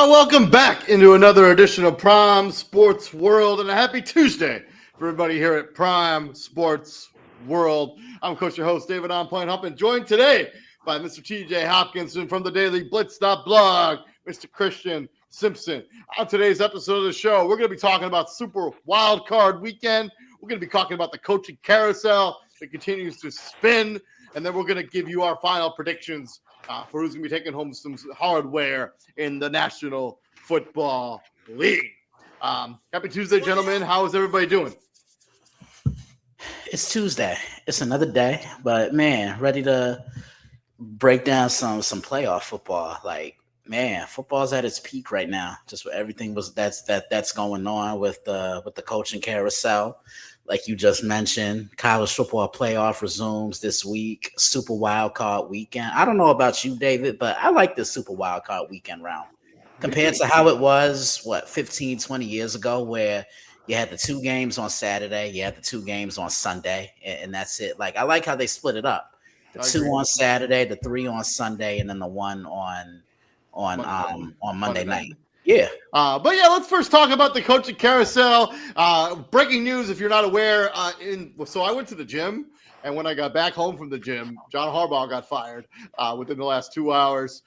Welcome back into another edition of Prime Sports World, and a happy Tuesday for everybody here at Prime Sports World. I'm Coach, your host, David On Point Hump, and joined today by Mr. TJ Hopkinson from the Daily Blitz.blog, Mr. Christian Simpson. On today's episode of the show, we're going to be talking about Super Wild Card Weekend. We're going to be talking about the coaching carousel that continues to spin, and then we're going to give you our final predictions for who's going to be taking home some hardware in the National Football League. Happy Tuesday, gentlemen. How is everybody doing? It's Tuesday. It's another day, but man, ready to break down some playoff football. Like, man, football's at its peak right now. Just with everything that's going on with the coaching carousel. Like you just mentioned, college football playoff resumes this week, Super Wild Card Weekend. I don't know about you, David, but I like this Super Wild Card Weekend round compared to how it was, 15, 20 years ago, where you had the two games on Saturday, you had the two games on Sunday, and that's it. Like, I like how they split it up. The two on Saturday, the three on Sunday, and then the one on Monday night. Yeah. But yeah, let's first talk about the coaching carousel. Breaking news, if you're not aware, so I went to the gym, and when I got back home from the gym, John Harbaugh got fired within the last 2 hours.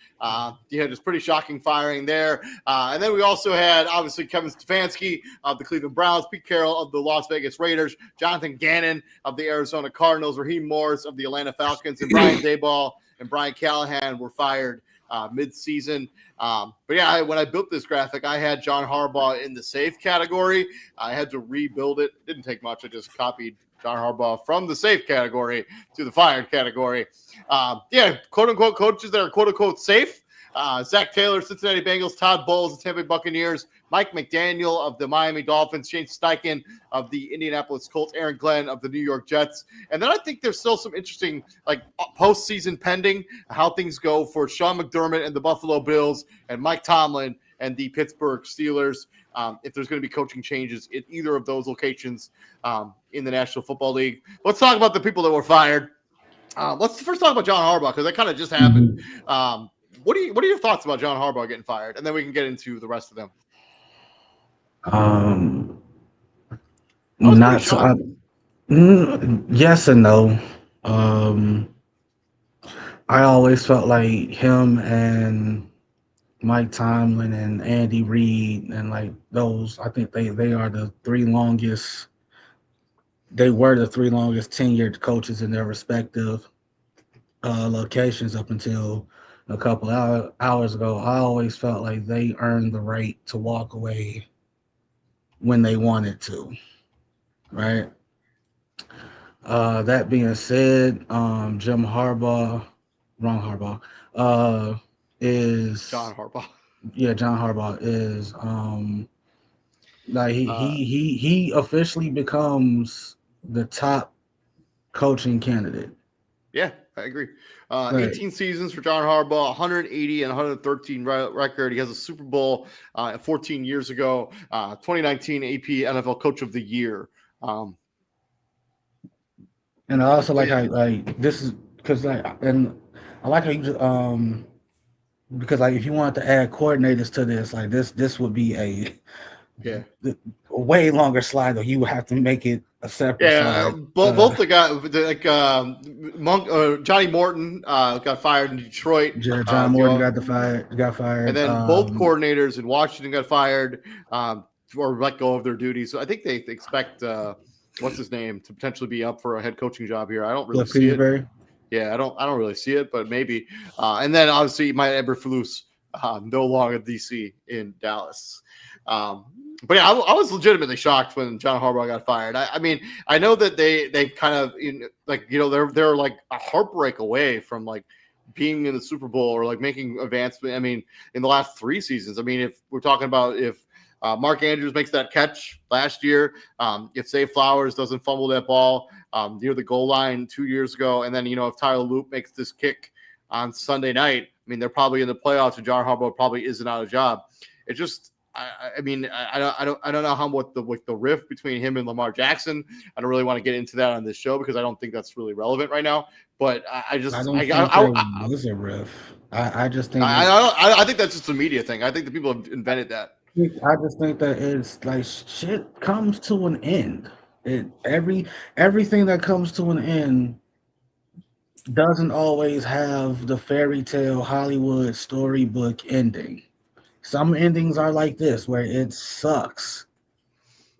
He had this pretty shocking firing there. And then we also had, obviously, Kevin Stefanski of the Cleveland Browns, Pete Carroll of the Las Vegas Raiders, Jonathan Gannon of the Arizona Cardinals, Raheem Morris of the Atlanta Falcons, and Brian Daboll and Brian Callahan were fired mid-season. But yeah, when I built this graphic, I had John Harbaugh in the safe category. I had to rebuild it. Didn't take much. I just copied John Harbaugh from the safe category to the fired category. Yeah, quote-unquote coaches that are quote-unquote safe. Zach Taylor, Cincinnati Bengals, Todd Bowles, the Tampa Bay Buccaneers, Mike McDaniel of the Miami Dolphins, Shane Steichen of the Indianapolis Colts, Aaron Glenn of the New York Jets. And then I think there's still some interesting, like, postseason pending, how things go for Sean McDermott and the Buffalo Bills and Mike Tomlin and the Pittsburgh Steelers. If there's going to be coaching changes in either of those locations in the National Football League. Let's talk about the people that were fired. Let's first talk about John Harbaugh, because that kind of just happened. What are your thoughts about John Harbaugh getting fired? And then we can get into the rest of them. Not so. Yes and no. I always felt like him and Mike Tomlin and Andy Reid and like those, I think they are the three longest. They were the three longest tenured coaches in their respective locations up until a couple hours ago. I always felt like they earned the right to walk away when they wanted to, right? That being said, Jim Harbaugh, wrong Harbaugh, is John Harbaugh. Yeah, John Harbaugh is like he officially becomes the top coaching candidate. Yeah, I agree. 18 seasons for John Harbaugh, 180 and 113 record. He has a Super Bowl 14 years ago, 2019 AP NFL Coach of the Year. And I also like how this is because and I like how you because if you wanted to add coordinators to this, like this would be a way longer slide, though. You would have to make it a separate slide. Both the guys, like Johnny Morton got fired in Detroit. John Morton got fired. And then both coordinators in Washington got fired or let go of their duties. So I think they expect what's his name to potentially be up for a head coaching job here. I don't really see it. Yeah, I don't really see it, but maybe. And then obviously Mike Eberflus, no longer DC in Dallas. But yeah, I was legitimately shocked when John Harbaugh got fired. I mean, I know that they kind of they're like a heartbreak away from like being in the Super Bowl or like making advancement. I mean, in the last 3 seasons. I mean, if we're talking about if Mark Andrews makes that catch last year, if Zay Flowers doesn't fumble that ball near the goal line 2 years ago, and then if Tyler Loop makes this kick on Sunday night, I mean, they're probably in the playoffs, and John Harbaugh probably isn't out of job. It just, I mean, I don't know how what the rift between him and Lamar Jackson. I don't really want to get into that on this show because I don't think that's really relevant right now. But I I don't think there was a riff. I just think I think that's just a media thing. I think the people have invented that. I just think that it's like shit comes to an end. Everything that comes to an end doesn't always have the fairy tale Hollywood storybook ending. Some endings are like this, where it sucks.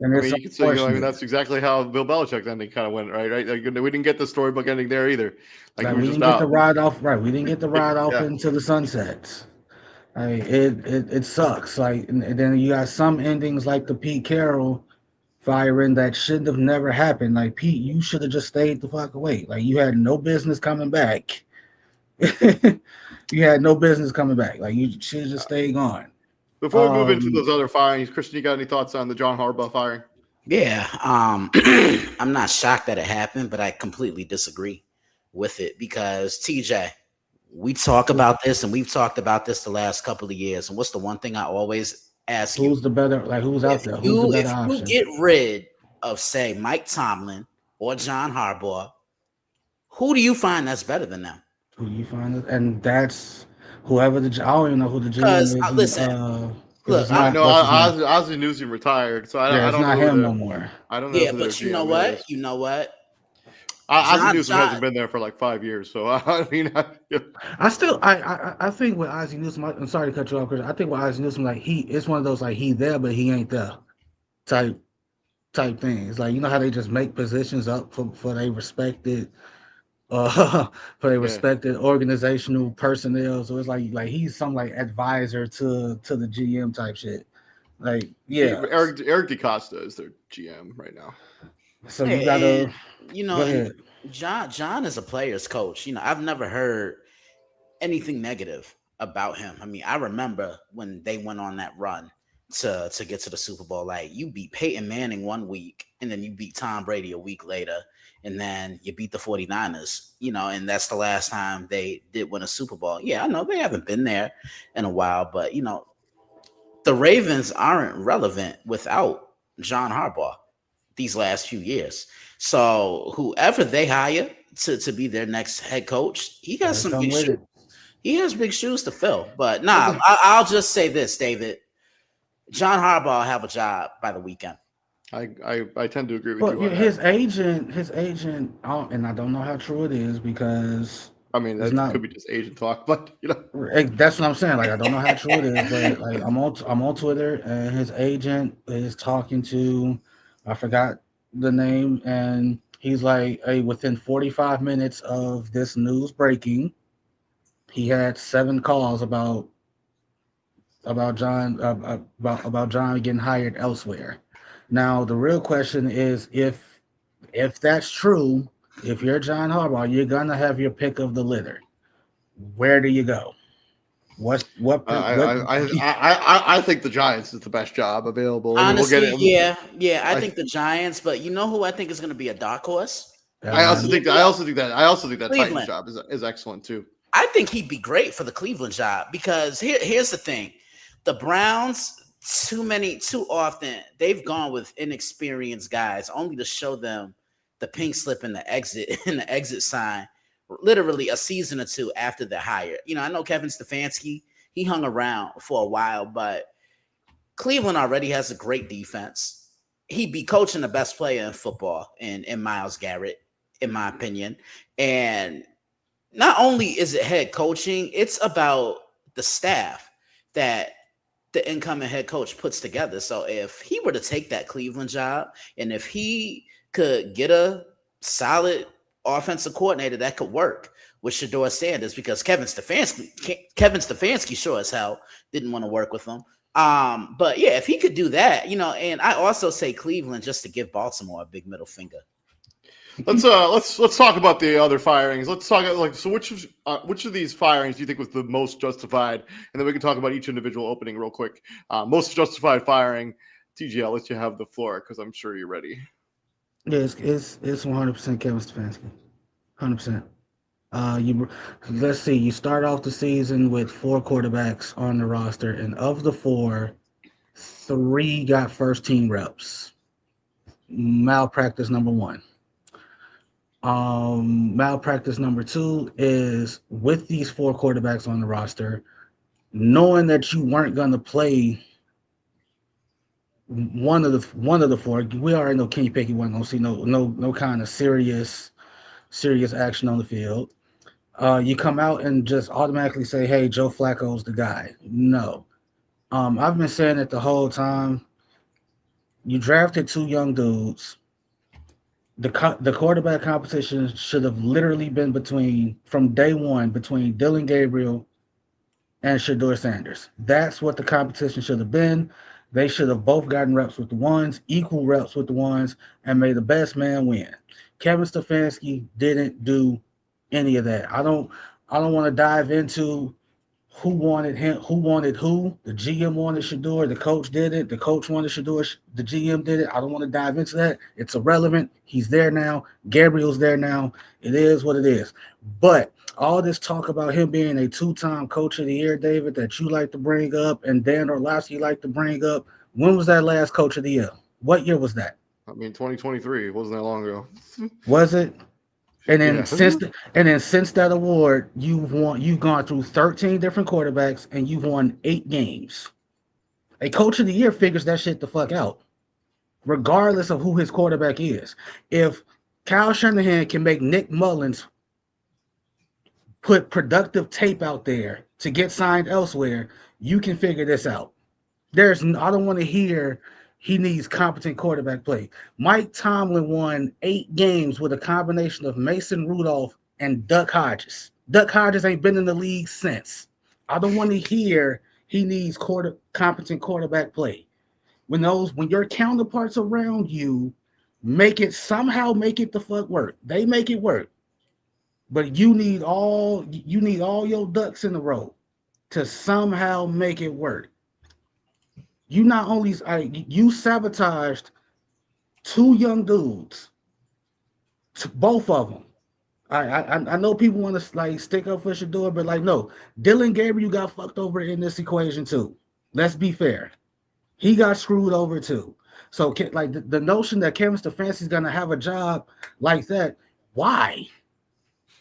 And I mean, you could say, I mean, that's exactly how Bill Belichick's ending kind of went, right? Like, we didn't get the storybook ending there either. Like we didn't get the ride off, right? We didn't get the ride off into the sunsets. It sucks. Like, and then you got some endings like the Pete Carroll firing that shouldn't have never happened. Like, Pete, you should have just stayed the fuck away. Like, you had no business coming back. You had no business coming back. Like, you should have just stayed gone. Before we move into those other firings, Christian, you got any thoughts on the John Harbaugh firing? Yeah, I'm not shocked that it happened, but I completely disagree with it because TJ, we talk about this and we've talked about this the last couple of years. And what's the one thing I always ask you? Who's the better? Like, who's out there? Who's the better option? You get rid of, say, Mike Tomlin or John Harbaugh, who do you find that's better than them? Who do you find? And that's whoever I don't even know who the GM is. Listen, look, I know Ozzie Newsome retired, so I don't know him no more. I don't know. Yeah, but you know what? You know what? Ozzie Newsome hasn't been there for like 5 years, so I mean, I think with Ozzie Newsome, I'm sorry to cut you off, Chris. I think with Ozzie Newsome, like it's one of those like he there but he ain't there type things. Like, you know how they just make positions up for they respected respected organizational personnel. So it's like he's some like advisor to the GM type shit. Like, yeah. Eric DeCosta is their GM right now. So you gotta, John is a player's coach. I've never heard anything negative about him. I mean, I remember when they went on that run to get to the Super Bowl. Like, you beat Peyton Manning 1 week, and then you beat Tom Brady a week later, and then you beat the 49ers, and that's the last time they did win a Super Bowl. Yeah, I know they haven't been there in a while, but, the Ravens aren't relevant without John Harbaugh these last few years. So whoever they hire to be their next head coach, he got some big shoes. He has big shoes to fill. But I'll just say this, David. John Harbaugh will have a job by the weekend. I tend to agree with you. His agent, and I don't know how true it is because I mean that could be just agent talk, but that's what I'm saying. Like, I don't know how true it is, but like I'm on Twitter and his agent is talking to, I forgot the name, and he's like, hey, within 45 minutes of this news breaking, he had 7 calls about John about John getting hired elsewhere. Now the real question is if that's true, if you're John Harbaugh, you're gonna have your pick of the litter. Where do you go? I think the Giants is the best job available. Honestly, I think the Giants, but you know who I think is going to be a dark horse? I also think that Titans job is excellent too. I think he'd be great for the Cleveland job because here's the thing. The Browns, too often, they've gone with inexperienced guys only to show them the pink slip and the exit sign literally a season or two after they're hired. I know Kevin Stefanski, he hung around for a while, but Cleveland already has a great defense. He'd be coaching the best player in football in Myles Garrett, in my opinion. And not only is it head coaching, it's about the staff that the incoming head coach puts together. So if he were to take that Cleveland job, and if he could get a solid offensive coordinator that could work with Shedeur Sanders, because Kevin Stefanski sure as hell didn't want to work with him. But yeah, if he could do that, and I also say Cleveland just to give Baltimore a big middle finger. Let's talk about the other firings. Let's talk so which of these firings do you think was the most justified, and then we can talk about each individual opening real quick. Most justified firing. TG, I'll let you have the floor because I'm sure you're ready. Yeah, it's 100% Kevin Stefanski, 100%. Let's see. You start off the season with 4 quarterbacks on the roster, and of the 4, 3 got first team reps. Malpractice number 1. Malpractice number 2 is with these 4 quarterbacks on the roster, knowing that you weren't going to play one of the 4. We already know Kenny Pickett wasn't going to see no kind of serious action on the field. You come out and just automatically say, "Hey, Joe Flacco's the guy." No, I've been saying it the whole time. You drafted 2 young dudes. The quarterback competition should have literally been from day one between Dylan Gabriel and Shedeur Sanders. That's what the competition should have been. They should have both gotten reps with the ones, equal reps with the ones, and made the best man win. Kevin Stefanski didn't do any of that. I don't want to dive into who wanted him, who wanted who. The GM wanted Shedeur, the coach did it. The coach wanted Shedeur, the GM did it. I don't want to dive into that. It's irrelevant. He's there now. Gabriel's there now. It is what it is. But all this talk about him being a 2-time coach of the year, David, that you like to bring up, and Dan Orlovsky like to bring up, when was that last coach of the year? What year was that? I mean, 2023. It wasn't that long ago. Was it? And then Yeah. since that award, you've gone through 13 different quarterbacks and you've won 8 games. A coach of the year figures that shit the fuck out, regardless of who his quarterback is. If Kyle Shanahan can make Nick Mullins put productive tape out there to get signed elsewhere, you can figure this out. I don't want to hear he needs competent quarterback play. Mike Tomlin won 8 games with a combination of Mason Rudolph and Duck Hodges. Duck Hodges ain't been in the league since. I don't want to hear he needs competent quarterback play. When your counterparts around you make it the fuck work. They make it work. But you need all your ducks in a row to somehow make it work. You not only you sabotaged 2 young dudes, both of them. I know people want to like stick up for Shedeur, but like no, Dylan Gabriel got fucked over in this equation too. Let's be fair, he got screwed over too. So like the notion that Kevin Stefanski is gonna have a job like that, why?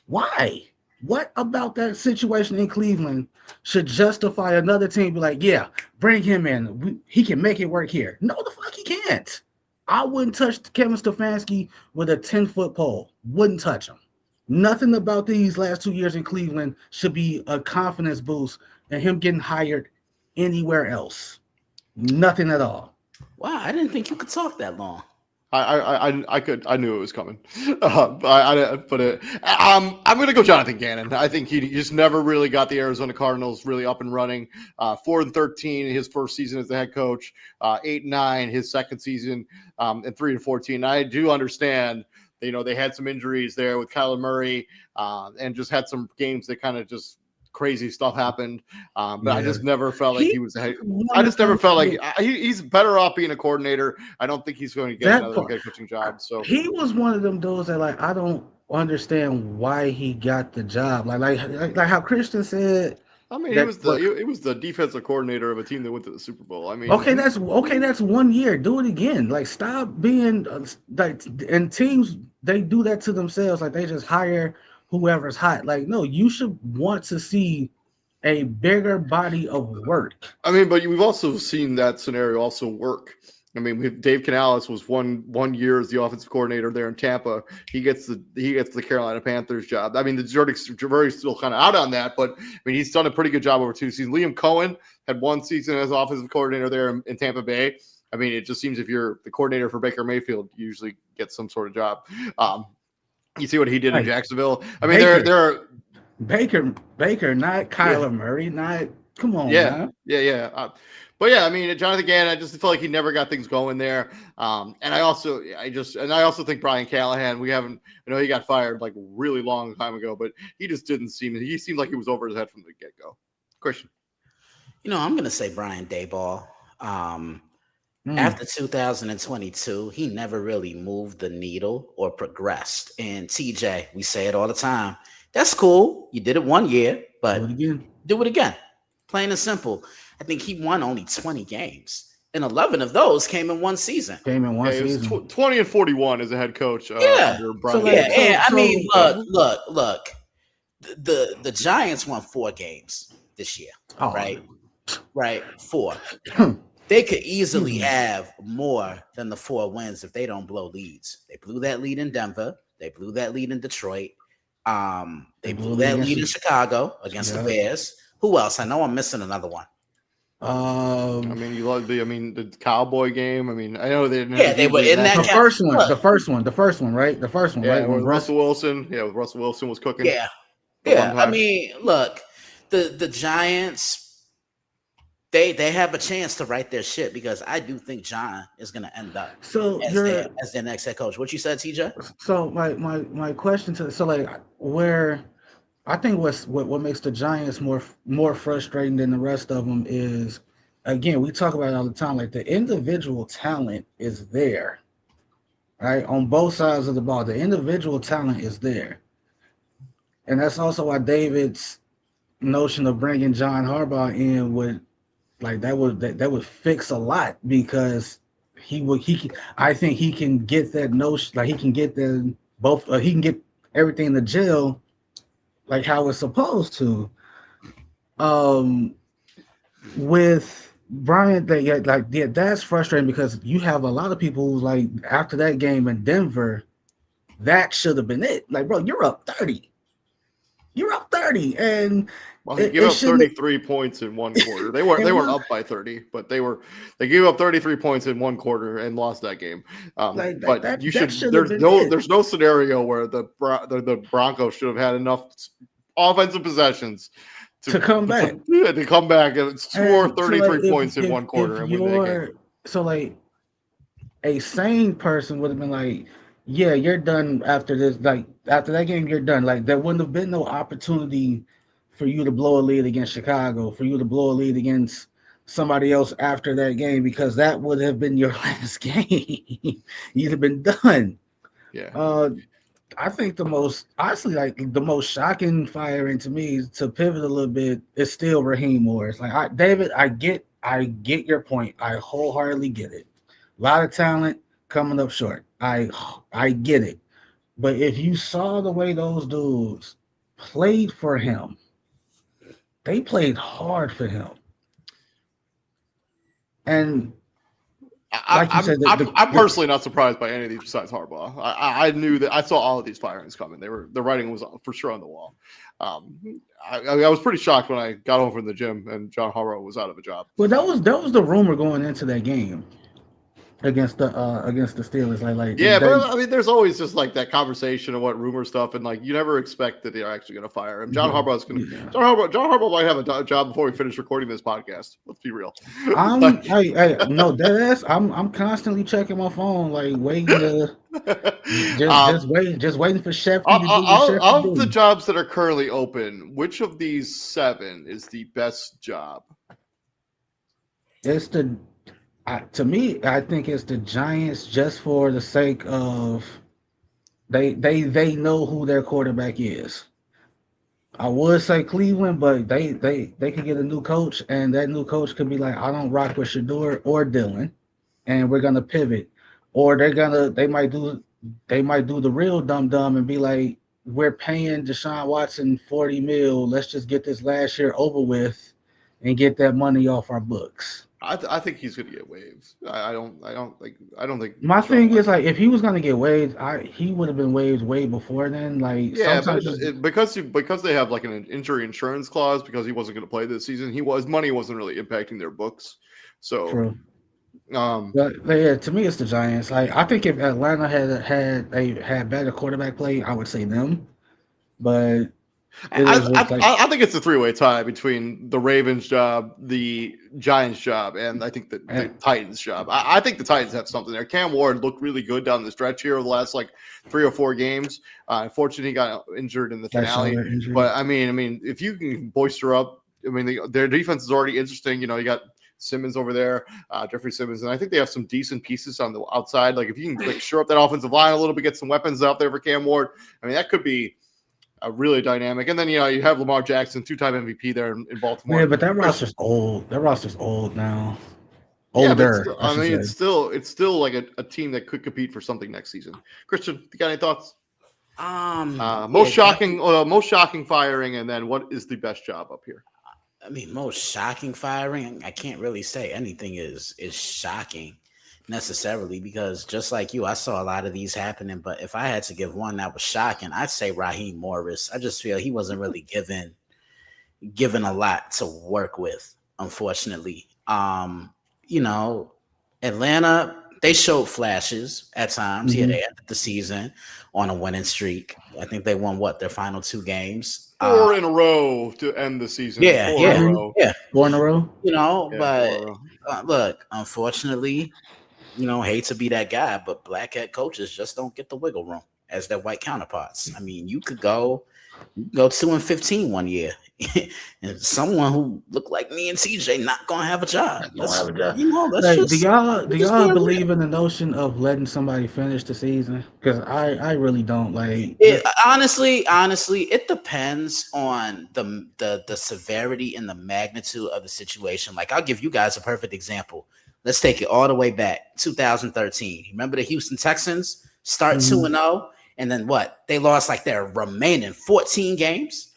Why? What about that situation in Cleveland should justify another team be like, yeah, bring him in. He can make it work here. No, the fuck he can't. I wouldn't touch Kevin Stefanski with a 10-foot pole. Wouldn't touch him. Nothing about these last 2 years in Cleveland should be a confidence boost in him getting hired anywhere else. Nothing at all. Wow, I didn't think you could talk that long. I knew it was coming, I'm going to go Jonathan Gannon. I think he just never really got the Arizona Cardinals really up and running. 4-13 his first season as the head coach, 8-9 his second season, and 3-14. I do understand, they had some injuries there with Kyler Murray, and just had some games that kind of just crazy stuff happened, but yeah. I just never felt like he was. I just never felt like he's better off being a coordinator. I don't think he's going to get another head coaching job. So he was one of them dudes that like I don't understand why he got the job. Like how Christian said. I mean, it was the defensive coordinator of a team that went to the Super Bowl. I mean, that's 1 year. Do it again. Like stop being like. And teams they do that to themselves. Like they just hire whoever's hot. Like, no, you should want to see a bigger body of work. I mean, but we've also seen that scenario also work. I mean, Dave Canales was one year as the offensive coordinator there in Tampa. He gets the Carolina Panthers job. I mean, the jury's still kind of out on that, but I mean, he's done a pretty good job over 2 seasons. Liam Cohen had 1 season as offensive coordinator there in Tampa Bay. I mean, it just seems if you're the coordinator for Baker Mayfield, you usually get some sort of job. You see what he did in Jacksonville. I mean, there are Baker, not Kyler Murray, not Come on, Yeah, man. yeah. But yeah, I mean, Jonathan Gannon, I just feel like he never got things going there. And I also think Brian Callahan, I know he got fired like a really long time ago, but he just didn't he seemed like he was over his head from the get go. Christian. I'm gonna say Brian Dayball. After 2022, he never really moved the needle or progressed. And TJ, we say it all the time. That's cool. You did it 1 year, but do it again. Plain and simple. I think he won only 20 games, and 11 of those came in one season. Came in one season. It was 20 and 41 as a head coach. Under Brian. Look. The Giants won 4 games this year, right? Right, 4. They could easily have more than the 4 wins if they don't blow leads. They blew that lead in Denver. They blew that lead in Detroit. They blew that lead in Chicago against the Bears. Who else? I know I'm missing another one. The Cowboy game. I mean, I know they didn't. Yeah, they were in that. The first one, right? The first one, right? With Russell Wilson. Yeah, Russell Wilson was cooking. Yeah. I mean, look, the Giants. They have a chance to right their shit because I do think John is going to end up as their next head coach. What you said, TJ? So my question where I think what makes the Giants more frustrating than the rest of them is, again, we talk about it all the time. Like, the individual talent is there, right, on both sides of the ball. The individual talent is there, and that's also why David's notion of bringing John Harbaugh in would fix a lot, because I think he can get that notion, like he can get he can get everything in the jail like how it's supposed to. With Brian, that's frustrating because you have a lot of people who, like, after that game in Denver, that should have been it. Like, bro, you're up 30. And he gave up 33 points in one quarter. They weren't up by 30, but they gave up 33 points in one quarter and lost that game. There's no scenario where the Broncos should have had enough offensive possessions to come back. To come back and score 33 points in one quarter and win that game. So, like, a sane person would have been like, yeah, you're done after this. Like, after that game, you're done. Like, there wouldn't have been no opportunity for you to blow a lead against Chicago, for you to blow a lead against somebody else after that game, because that would have been your last game. You'd have been done. Yeah. I think the most shocking firing to me, to pivot a little bit, is still Raheem Morris. Like, David, I get your point. I wholeheartedly get it. A lot of talent coming up short. I get it. But if you saw the way those dudes played for him, they played hard for him. And like you said, I'm personally not surprised by any of these besides Harbaugh. I knew that I saw all of these firings coming. The writing was for sure on the wall. I was pretty shocked when I got home from the gym and John Harbaugh was out of a job. Well, that was the rumor going into that game against the Steelers. But I mean, there's always just like that conversation of what rumor stuff, and like you never expect that they're actually going to fire him. John Harbaugh's going to. Yeah. John Harbaugh might have a job before we finish recording this podcast. Let's be real. I'm constantly checking my phone, like waiting to just waiting for Chef. Of the jobs that are currently open, which of these 7 is the best job? It's to me, I think it's the Giants, just for the sake of they know who their quarterback is. I would say Cleveland, but they could get a new coach, and that new coach could be like, I don't rock with Shador or Dylan, and we're gonna pivot. Or they might do the real dumb and be like, we're paying Deshaun Watson $40 million. Let's just get this last year over with and get that money off our books. I think he's going to get waived. I don't think. My thing is, like, if he was going to get waived, he would have been waived way before then. Like, yeah, because they have like an injury insurance clause, because he wasn't going to play this season. Money wasn't really impacting their books. So, true. But yeah, to me, it's the Giants. Like, I think if Atlanta had better quarterback play, I would say them. But It is just like I think it's a three-way tie between the Ravens job, the Giants job, and I think the Titans job. I think the Titans have something there. Cam Ward looked really good down the stretch here over the last like 3 or 4 games. Unfortunately, he got injured in the finale. But I mean, if you can bolster up, I mean, their defense is already interesting. You know, you got Simmons over there, Jeffrey Simmons, and I think they have some decent pieces on the outside. Like if you can like shore up that offensive line a little bit, get some weapons out there for Cam Ward. I mean, that could be a really dynamic. And then you have Lamar Jackson, 2-time MVP there in Baltimore. Yeah, but that roster's old. That roster's old now. Older. Yeah, I mean, it's still like a team that could compete for something next season. Christian, you got any thoughts? Most shocking firing, and then what is the best job up here? I mean, most shocking firing. I can't really say anything is shocking necessarily, because just like you, I saw a lot of these happening. But if I had to give one that was shocking, I'd say Raheem Morris. I just feel he wasn't really given a lot to work with, unfortunately. Atlanta, they showed flashes at times. Mm-hmm. Yeah, they ended the season on a winning streak. I think they won their final 2 games. 4 in a row to end the season. 4 in a row. Look, unfortunately, hate to be that guy, but black head coaches just don't get the wiggle room as their white counterparts. I mean, you could go 2-15 one year, and someone who looked like me and TJ not gonna have a job. Do y'all believe in the notion of letting somebody finish the season? Because I really don't. Like honestly, it depends on the severity and the magnitude of the situation. Like, I'll give you guys a perfect example. Let's take it all the way back, 2013. Remember the Houston Texans start 2-0, and then what? They lost like their remaining 14 games,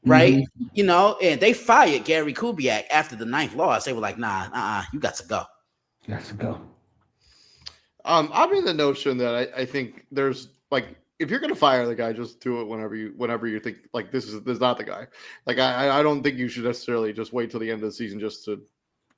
right? Mm-hmm. And they fired Gary Kubiak after the 9th loss. They were like, nah, you got to go. I'm in the notion that I think there's like, if you're gonna fire the guy, just do it whenever you think like this is not the guy. Like I don't think you should necessarily just wait till the end of the season just to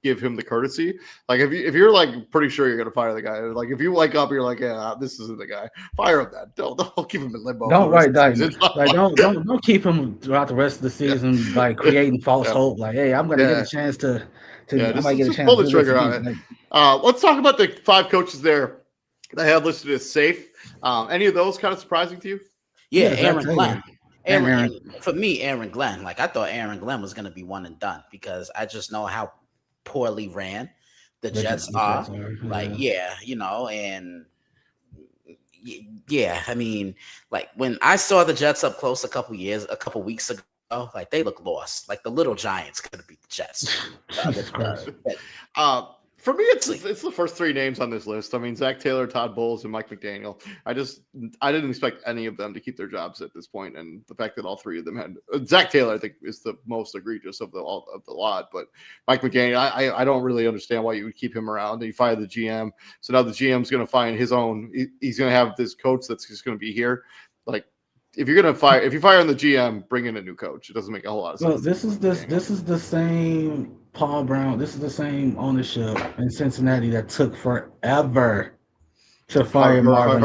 give him the courtesy. Like if you're like pretty sure you're gonna fire the guy, like if you wake up you're like, yeah, this isn't the guy, fire him. Then don't keep him in limbo. Don't keep him throughout the rest of the season, like creating false hope. Like, hey, I'm gonna get a chance to I might get a chance pull the trigger on it. Let's talk about the 5 coaches there that I have listed as safe. Any of those kind of surprising to you? Yeah, Aaron Glenn. For me, Aaron Glenn. Like, I thought Aaron Glenn was gonna be one and done, because I just know how poorly ran the Jets are. Like, and I mean, like when I saw the Jets up close a couple weeks ago, like they look lost. Like the little Giants could beat the Jets. For me, it's the first 3 names on this list. I mean, Zach Taylor, Todd Bowles, and Mike McDaniel. I didn't expect any of them to keep their jobs at this point, and the fact that all 3 of them had Zach Taylor, I think, is the most egregious of the lot. But Mike McDaniel, I don't really understand why you would keep him around. And you fire the GM, so now the GM's going to find his own. He's going to have this coach that's just going to be here. Like, if you fire on the GM, bring in a new coach. It doesn't make a whole lot of sense. Well, this is the same Paul Brown. This is the same ownership in Cincinnati that took forever to fire Marvin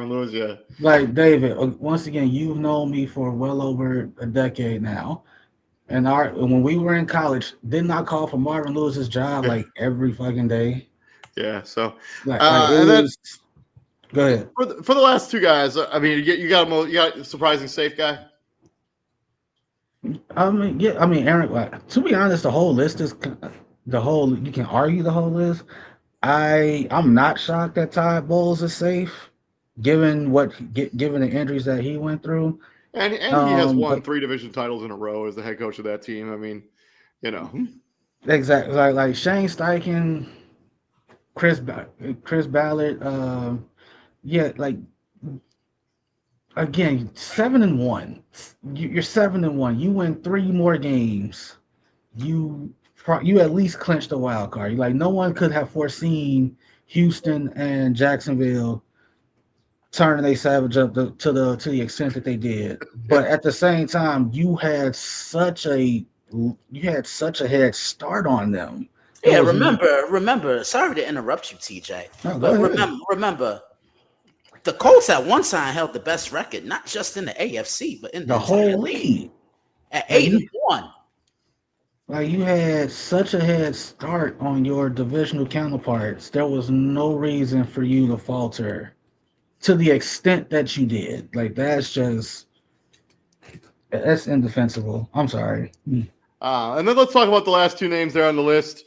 Lewis. Yeah. Like, David, once again, you've known me for well over a decade now. And when we were in college, didn't I call for Marvin Lewis's job like every fucking day? Yeah. So then. Go ahead. For the last 2 guys, I mean, you got a surprising safe guy. I mean, Aaron. To be honest, the whole list is you can argue the whole list. I'm not shocked that Todd Bowles is safe, given the injuries that he went through. And he has won 3 division titles in a row as the head coach of that team. I mean, exactly like Shane Steichen, Chris Ballard. Like, again, 7-1. You're 7-1. You win 3 more games. You at least clinched the wild card. Like, no one could have foreseen Houston and Jacksonville turning a savage up to the extent that they did. But at the same time, you had such a head start on them. Yeah, remember. Sorry to interrupt you, TJ. No, but remember. The Colts at one time held the best record, not just in the AFC, but in the The entire whole league league. at Like 8-1. you had such a head start on your divisional counterparts. There was no reason for you to falter to the extent that you did. Like that's indefensible. I'm sorry. And then let's talk about the last two names there on the list.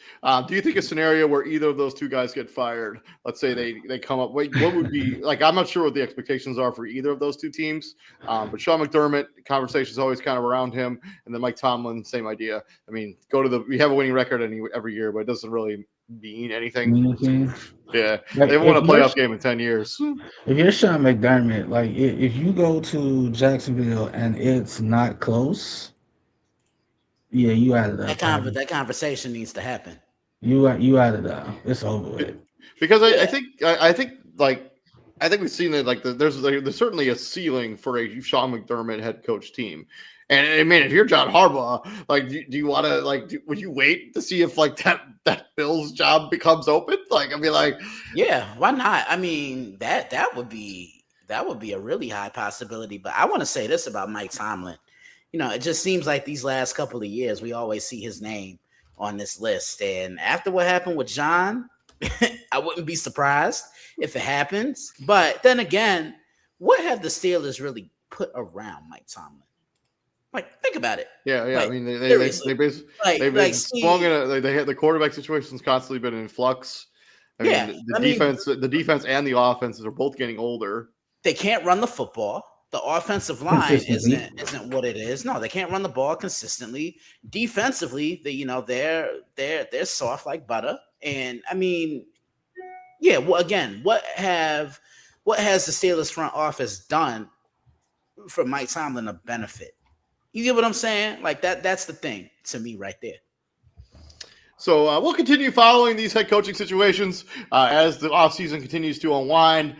Do you think a scenario where either of those two guys get fired? Let's say they come up. What would be like? I'm not sure what the expectations are for either of those two teams. But Sean McDermott, conversation is always kind of around him, and then Mike Tomlin, same idea. I mean, we have a winning record every year, but it doesn't really mean anything. Yeah, Like, they haven't won a playoff game in 10 years. If you're Sean McDermott, like if you go to Jacksonville and it's not close, yeah, you out of that. That conversation needs to happen. You out of there. It's over with. Because I think we've seen that there's certainly a ceiling for a Sean McDermott head coach team. And I mean, if you're John Harbaugh, like, do you want to would you wait to see if like that Bills job becomes open? Like, I mean, like, yeah, why not? I mean, that would be a really high possibility. But I want to say this about Mike Tomlin. You know, it just seems like these last couple of years we always see his name on this list. And after what happened with John, I wouldn't be surprised if it happens. But then again, what have the Steelers really put around Mike Tomlin? Like, think about it. Yeah. Like, I mean, they've been swung in they had the quarterback situation's constantly been in flux. I mean, the defense and the offenses are both getting older. They can't run the football. The offensive line isn't what it is. No, they can't run the ball consistently. Defensively, they're soft like butter. And I mean, yeah. Well, again, what has the Steelers front office done for Mike Tomlin of benefit? You get what I'm saying? Like that's the thing to me right there. So we'll continue following these head coaching situations as the offseason continues to unwind.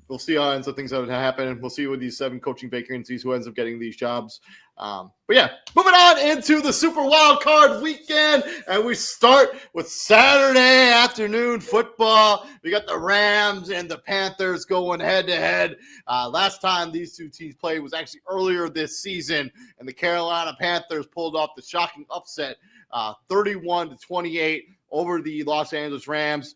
We'll see how ends up things that would happen. We'll see with these 7 coaching vacancies who ends up getting these jobs. But yeah, moving on into the Super Wild Card weekend, and we start with Saturday afternoon football. We got the Rams and the Panthers going head-to-head. Last time these two teams played was actually earlier this season, and the Carolina Panthers pulled off the shocking upset, 31-28 over the Los Angeles Rams.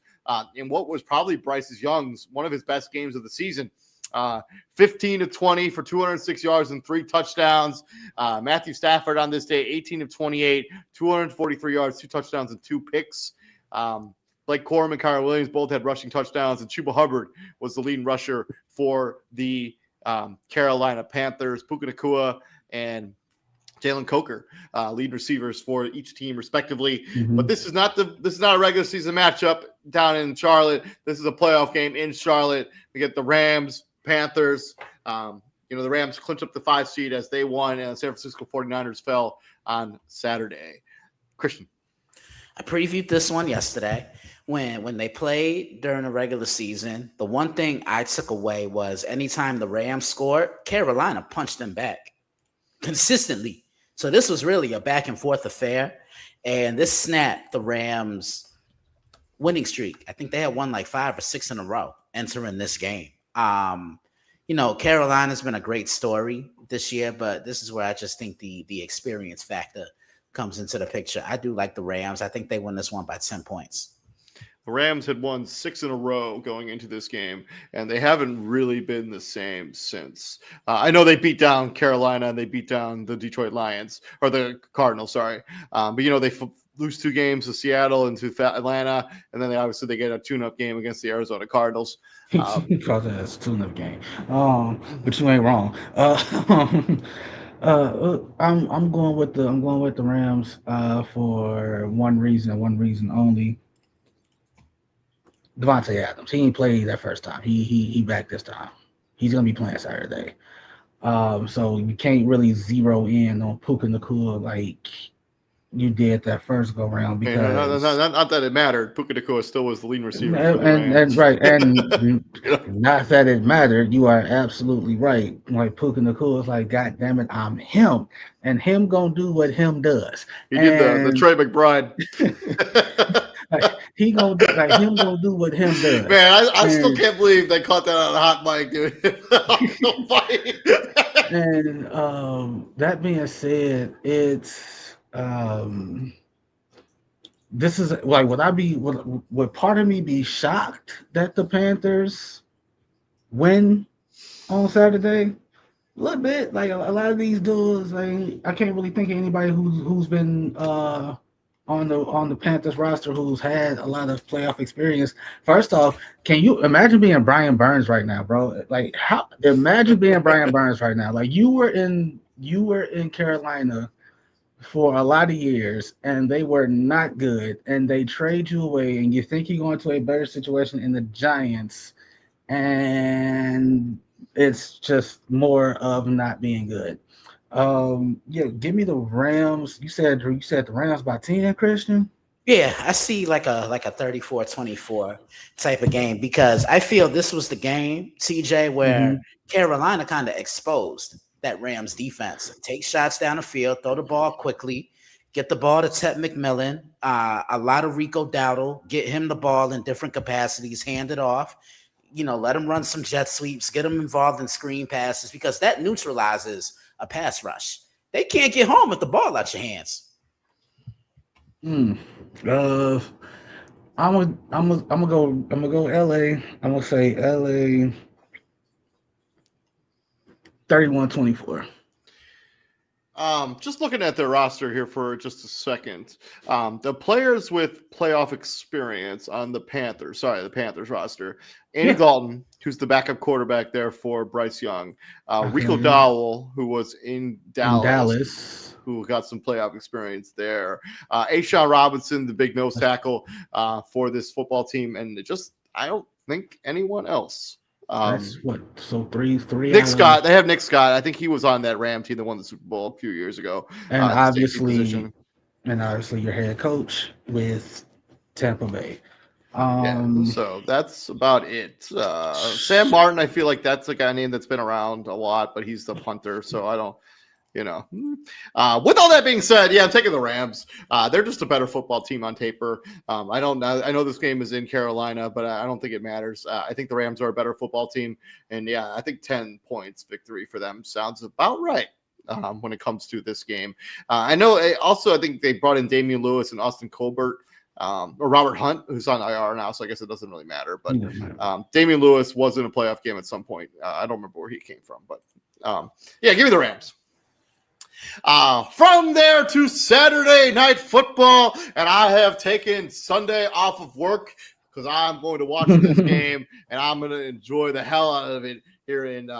In what was probably Bryce Young's one of his best games of the season. 15-20 for 206 yards and 3 touchdowns. Matthew Stafford on this day, 18-28, 243 yards, 2 touchdowns, and 2 picks. Blake Corum and Kyron Williams both had rushing touchdowns, and Chuba Hubbard was the leading rusher for the Carolina Panthers. Puka Nacua and Jalen Coker, lead receivers for each team respectively. Mm-hmm. But this is not a regular season matchup down in Charlotte. This is a playoff game in Charlotte. We get the Rams, Panthers. The Rams clinched up the 5 seed as they won, and the San Francisco 49ers fell on Saturday. Christian. I previewed this one yesterday. When they played during the regular season, the one thing I took away was anytime the Rams scored, Carolina punched them back consistently. So this was really a back and forth affair, and this snapped the Rams' winning streak. I think they had won like 5 or 6 in a row entering this game. Carolina's been a great story this year, but this is where I just think the experience factor comes into the picture. I do like the Rams. I think they win this one by 10 points. The Rams had won 6 in a row going into this game, and they haven't really been the same since. I know they beat down Carolina and they beat down the Detroit Lions, or the Cardinals, sorry. But they lose 2 games to Seattle and to Atlanta, and then they get a tune-up game against the Arizona Cardinals. Because that's a tune-up game. But you ain't wrong. I'm going with the Rams for one reason only. Devontae Adams. He ain't played that first time. He back this time. He's gonna be playing Saturday. So you can't really zero in on Puka Nacua like you did that first go round because not that it mattered. Puka Nacua still was the leading receiver. And right, and not that it mattered. You are absolutely right. Like Puka Nacua is like, God damn it, I'm him, and him gonna do what him does. He did the Trey McBride. Like he gonna do, like him gonna do what him does. Man, I still And can't believe they caught that on a hot mic, dude. So funny. and that being said, it's this is like would part of me be shocked that the Panthers win on Saturday? A little bit. Like a lot of these dudes, like I can't really think of anybody who's been on the Panthers roster who's had a lot of playoff experience. First off, can you imagine being Brian Burns right now, bro? Like how imagine being Brian Burns right now. Like you were in Carolina for a lot of years and they were not good and they trade you away and you think you're going to a better situation in the Giants and it's just more of not being good. Yeah, give me the Rams. You said the Rams by 10, Christian? Yeah, I see like a 34-24 type of game because I feel this was the game, TJ, where Carolina kind of exposed that Rams defense. Take shots down the field, throw the ball quickly, get the ball to Ted McMillan, a lot of Rico Dowdle, get him the ball in different capacities, hand it off, let him run some jet sweeps, get him involved in screen passes because that neutralizes a pass rush. They can't get home with the ball out your hands. Hmm. Uh, I'm gonna go LA. I'm gonna say LA 31-24. Just looking at their roster here for just a second. The players with playoff experience on the Panthers roster. Andy Dalton, who's the backup quarterback there for Bryce Young. Rico Dowell, who was in Dallas, who got some playoff experience there. Ashawn Robinson, the big nose tackle for this football team. And I don't think anyone else. That's what? So three. Nick Scott. They have Nick Scott. I think he was on that Ram team that won the Super Bowl a few years ago. And obviously your head coach with Tampa Bay. So that's about it. Sam Martin, I feel like that's a guy name that's been around a lot, but he's the punter, so I don't. With all that being said, yeah, I'm taking the Rams. They're just a better football team on paper. I don't know. I know this game is in Carolina, but I don't think it matters. I think the Rams are a better football team. And yeah, I think 10 points victory for them sounds about right. When it comes to this game. I know I think they brought in Damian Lewis and Austin Colbert. Or Robert Hunt, who's on IR now, so I guess it doesn't really matter. But Damian Lewis was in a playoff game at some point. I don't remember where he came from, but yeah, give me the Rams. From there to Saturday Night Football, and I have taken Sunday off of work because I'm going to watch this game and I'm going to enjoy the hell out of it here in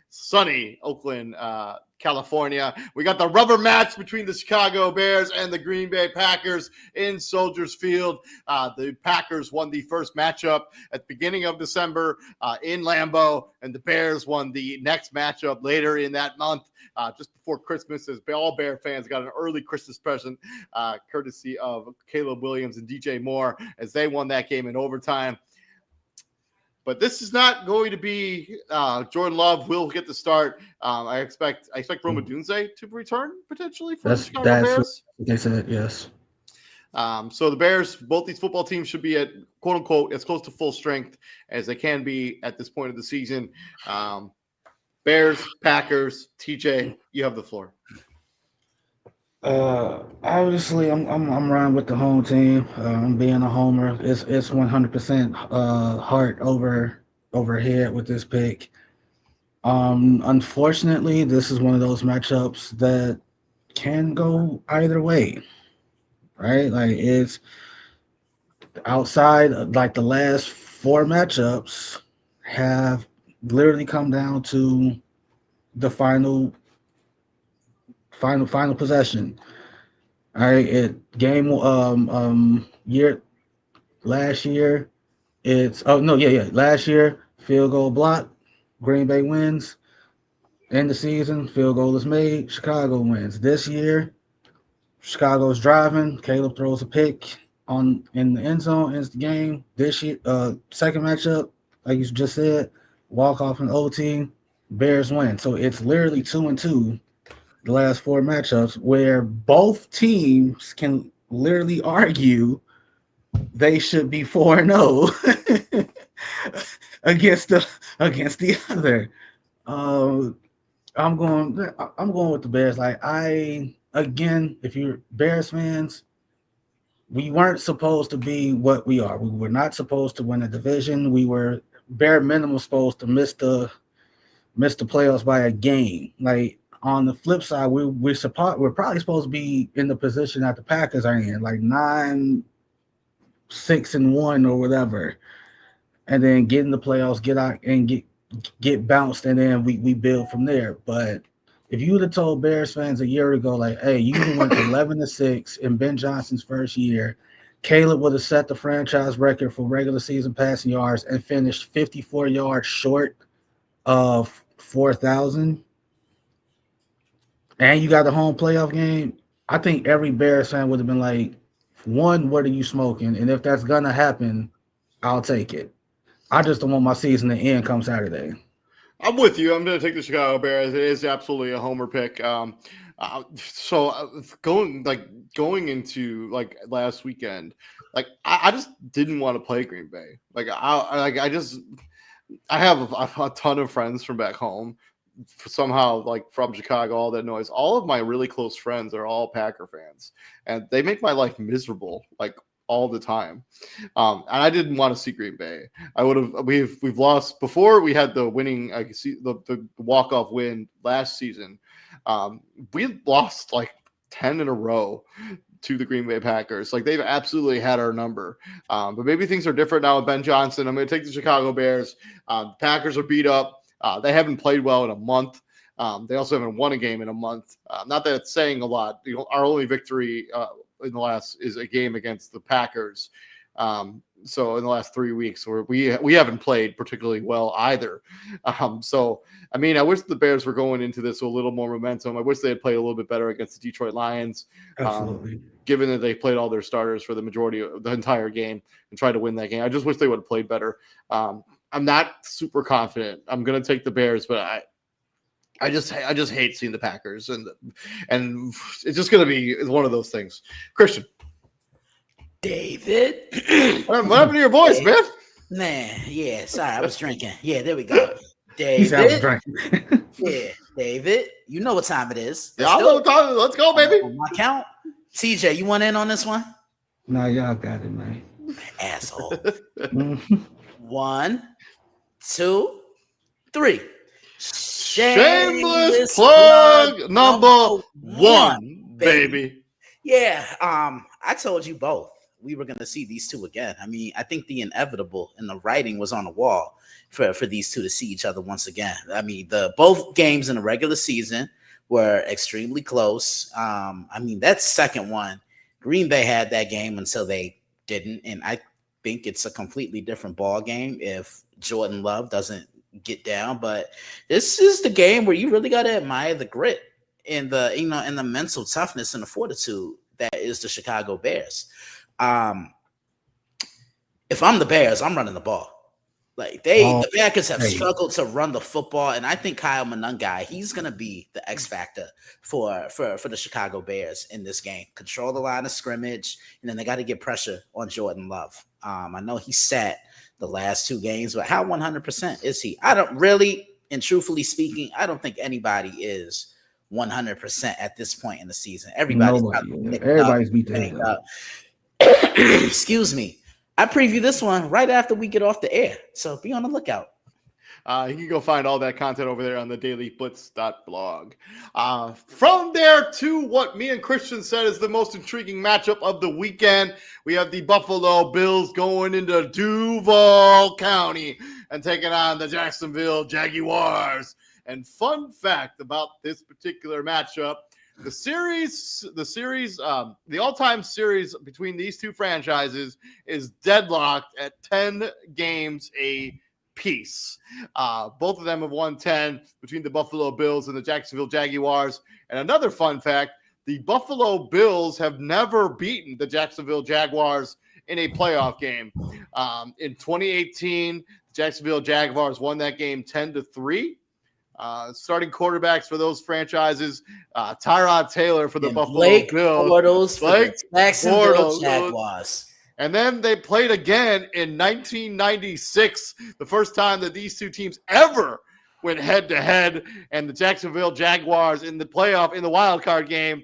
sunny Oakland, California. We got the rubber match between the Chicago Bears and the Green Bay Packers in Soldiers Field. The Packers won the first matchup at the beginning of December in Lambeau, and the Bears won the next matchup later in that month. Just before Christmas, as all Bear fans got an early Christmas present, courtesy of Caleb Williams and DJ Moore, as they won that game in overtime. But this is not going to be Jordan Love will get the start. I expect Roma Dunze to return potentially for the Chicago Bears. They said yes. So the Bears, both these football teams should be at quote unquote as close to full strength as they can be at this point of the season. Bears, Packers, TJ, you have the floor. Obviously, I'm running with the home team. I'm being a homer. It's 100% heart over head with this pick. Unfortunately, this is one of those matchups that can go either way, right? Like it's outside. Like the last four matchups have literally come down to the final possession. All right, last year last year field goal block, Green Bay wins. End the season, field goal is made, Chicago wins. This year, Chicago's driving, Caleb throws a pick in the end zone, ends the game. This year, second matchup, like you just said, walk off in OT, Bears win. So it's literally 2-2 the last four matchups where both teams can literally argue they should be 4-0 against the other. Uh, I'm going with the Bears. Like again, if you're Bears fans, we weren't supposed to be what we are. We were not supposed to win a division. We were bare minimum supposed to miss the playoffs by a game. Like on the flip side, we're probably supposed to be in the position that the Packers are in, like 9-6-1 or whatever, and then get in the playoffs, get out and get bounced, and then we build from there. But if you would have told Bears fans a year ago, like, hey, you went 11-6 in Ben Johnson's first year, Caleb would have set the franchise record for regular season passing yards and finished 54 yards short of 4,000, and you got the home playoff game, I think every Bears fan would have been like, one, what are you smoking? And if that's gonna happen, I'll take it. I just don't want my season to end come Saturday. I'm with you. I'm going to take the Chicago Bears. It is absolutely a homer pick. Going into like last weekend, like I just didn't want to play Green Bay. I have a ton of friends from back home, somehow like from Chicago, all that noise. All of my really close friends are all Packer fans, and they make my life miserable. Like all the time. And I didn't want to see Green Bay. We've lost before. We had the winning, I can see the walk-off win last season. We lost like 10 in a row to the Green Bay Packers. Like they've absolutely had our number. But maybe things are different now with Ben Johnson. I'm going to take the Chicago Bears. Packers are beat up. They haven't played well in a month. They also haven't won a game in a month. Not that it's saying a lot. Our only victory in the last is a game against the Packers. So in the last 3 weeks, we haven't played particularly well either. So I mean, I wish the Bears were going into this with a little more momentum. I wish they had played a little bit better against the Detroit Lions. Absolutely. Given that they played all their starters for the majority of the entire game and tried to win that game, I just wish they would have played better. I'm not super confident. I'm going to take the Bears, but I just hate seeing the Packers, and it's just going to be one of those things. Christian, David, what happened to your voice, man? Man, yeah, sorry, I was drinking. Yeah, there we go. He said I was David, drinking. yeah, David, you know what time it is. Yeah, I know what time. Let's go, baby. On my count. TJ, you want in on this one? No, y'all got it, man. Asshole. 1, 2, 3. Shameless plug number 1, baby. Yeah, I told you both we were going to see these two again. I mean, I think the inevitable and the writing was on the wall for these two to see each other once again. I mean, both games in the regular season were extremely close. I mean, that second one, Green Bay had that game until they didn't, and I think it's a completely different ball game if Jordan Love doesn't get down. But this is the game where you really got to admire the grit and the mental toughness and the fortitude that is the Chicago Bears. If I'm the Bears, I'm running the ball. Like the Packers have struggled to run the football, and I think Kyle Monangai, he's gonna be the X factor for the Chicago Bears in this game. Control the line of scrimmage, and then they got to get pressure on Jordan Love. I know he sat the last 2 games, but how 100% is he? I don't really, and truthfully speaking, I don't think anybody is 100% at this point in the season. Everybody's beat up. Excuse me. I preview this one right after we get off the air, so be on the lookout. You can go find all that content over there on the dailyblitz.blog. From there to what me and Christian said is the most intriguing matchup of the weekend, we have the Buffalo Bills going into Duval County and taking on the Jacksonville Jaguars. And fun fact about this particular matchup, the all-time series between these two franchises is deadlocked at 10 games a piece. Both of them have won 10 between the Buffalo Bills and the Jacksonville Jaguars. And another fun fact, the Buffalo Bills have never beaten the Jacksonville Jaguars in a playoff game. In 2018, the Jacksonville Jaguars won that game 10-3. Starting quarterbacks for those franchises, Tyrod Taylor for the Buffalo Bills. Bortles for the Jacksonville Jaguars. And then they played again in 1996, the first time that these two teams ever went head-to-head, and the Jacksonville Jaguars in the playoff, in the wild card game,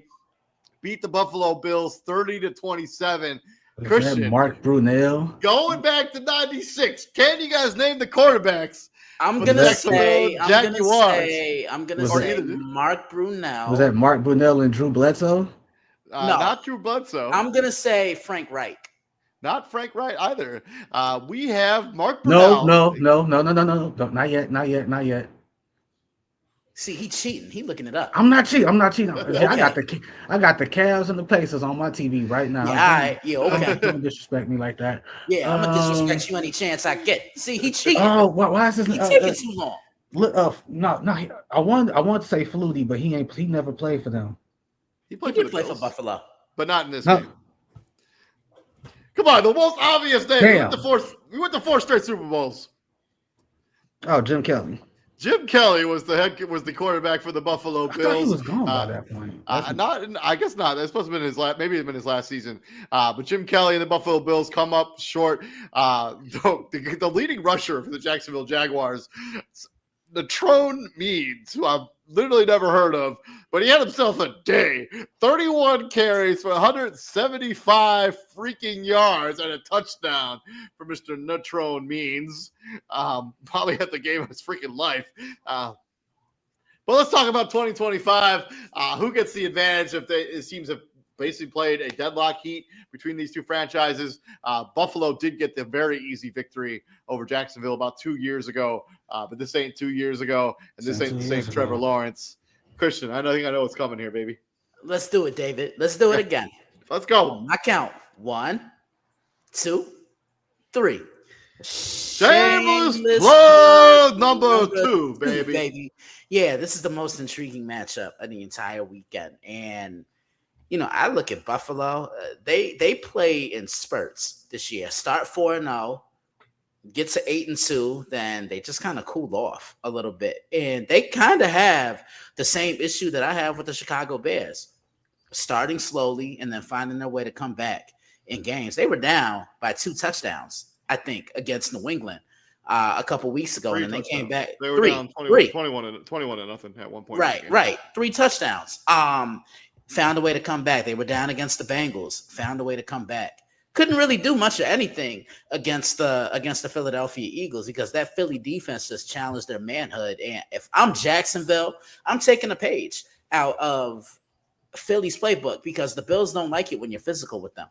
beat the Buffalo Bills 30-27. Christian, Mark Brunell? going back to 96, can you guys name the quarterbacks? I'm for gonna the say Jaguars? Mark Brunell. Was that Mark Brunell and Drew Bledsoe? No. Not Drew Bledsoe. I'm gonna say Frank Reich. Not Frank Wright either. We have Mark Brunell. No. Not yet. See, he cheating. He looking it up. I'm not cheating. Okay. I got the Cavs and the Pacers on my TV right now. Okay. Don't disrespect me like that. Yeah, I'm gonna disrespect you any chance I get. See, he cheating. Oh, why is this? He taking too long. No. I want to say Flutie, but he never played for them. He did play for Buffalo, but not in this game. Come on, the most obvious name. We went to 4 straight Super Bowls. Oh, Jim Kelly. Jim Kelly was the quarterback for the Buffalo Bills. I thought he was gone by that point. I guess not. That's supposed to have been maybe it's been his last season. But Jim Kelly and the Buffalo Bills come up short. The leading rusher for the Jacksonville Jaguars, Natrone Means, who I've literally never heard of, but he had himself a day. 31 carries for 175 freaking yards and a touchdown for Mr. Natrone Means. Probably had the game of his freaking life. But let's talk about 2025. Who gets the advantage if it seems have basically played a deadlock heat between these two franchises. Buffalo did get the very easy victory over Jacksonville about 2 years ago, but this ain't 2 years ago, and this ain't the same Trevor Lawrence. Christian, I know what's coming here, baby. Let's do it, David. Let's do it again. Let's go. I count 1, 2, 3. Shameless plug number 2, baby. Yeah, this is the most intriguing matchup of the entire weekend, and I look at Buffalo. They play in spurts this year. Start 4-0, get to 8-2, then they just kind of cool off a little bit. And they kind of have the same issue that I have with the Chicago Bears, starting slowly and then finding their way to come back in games. They were down by 2 touchdowns, I think, against New England a couple weeks ago, and then they came back. They were down 21-0 at one point. Right. 3 touchdowns. Found a way to come back. They were down against the Bengals. Found a way to come back. Couldn't really do much of anything against the Philadelphia Eagles because that Philly defense just challenged their manhood. And if I'm Jacksonville, I'm taking a page out of Philly's playbook because the Bills don't like it when you're physical with them.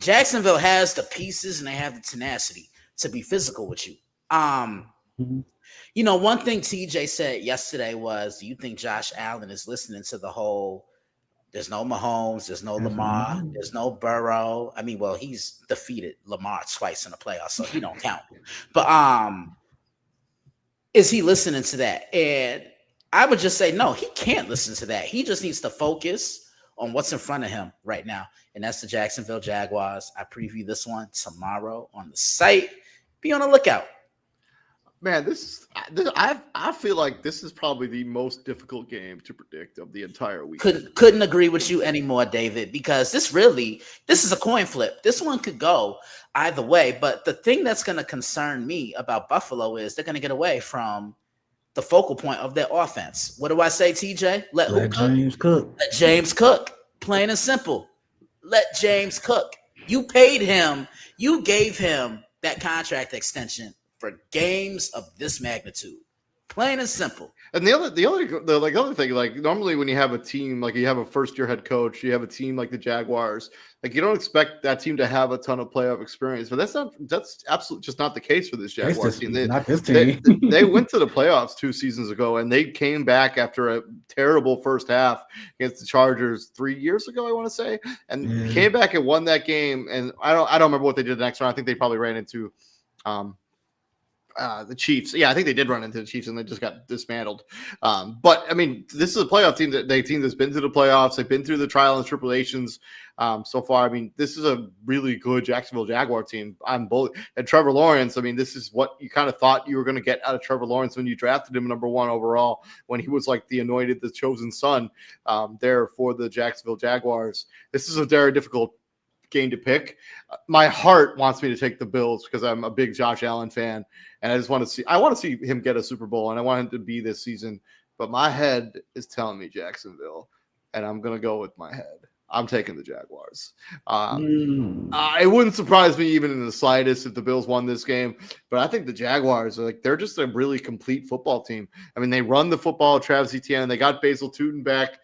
Jacksonville has the pieces and they have the tenacity to be physical with you. One thing TJ said yesterday was, do you think Josh Allen is listening to the whole there's no Mahomes, there's no Lamar, there's no Burrow? I mean, well, he's defeated Lamar twice in the playoffs, so he don't count. But is he listening to that? And I would just say, no, he can't listen to that. He just needs to focus on what's in front of him right now, and that's the Jacksonville Jaguars. I preview this one tomorrow on the site. Be on the lookout. Man, I feel like this is probably the most difficult game to predict of the entire week. Couldn't agree with you anymore, David, because this is a coin flip. This one could go either way. But the thing that's going to concern me about Buffalo is they're going to get away from the focal point of their offense. What do I say, TJ? Let James cook. Let James cook. Plain and simple. Let James cook. You paid him. You gave him that contract extension for games of this magnitude. Plain and simple. And the other thing, like normally when you have a team, like you have a first-year head coach, you have a team like the Jaguars, like you don't expect that team to have a ton of playoff experience, but that's absolutely just not the case for this Jaguars team. Not this team. They went to the playoffs 2 seasons ago, and they came back after a terrible first half against the Chargers 3 years ago, I want to say, and came back and won that game. And I don't remember what they did the next round. I think they probably ran into the Chiefs. Yeah, I think they did run into the Chiefs and they just got dismantled. But I mean, this is a playoff team that's been to the playoffs. They've been through the trial and tribulations so far. I mean, this is a really good Jacksonville Jaguar team. And Trevor Lawrence, I mean, this is what you kind of thought you were going to get out of Trevor Lawrence when you drafted him number 1 overall, when he was like the chosen son there for the Jacksonville Jaguars. This is a very difficult game to pick. My heart wants me to take the Bills because I'm a big Josh Allen fan, and I want to see him get a Super Bowl, and I want him to be this season. But my head is telling me Jacksonville, and I'm gonna go with my head. I'm taking the Jaguars. It wouldn't surprise me even in the slightest if the Bills won this game, but I think the Jaguars they're just a really complete football team. I mean, they run the football, Travis Etienne. They got Basil Tootin back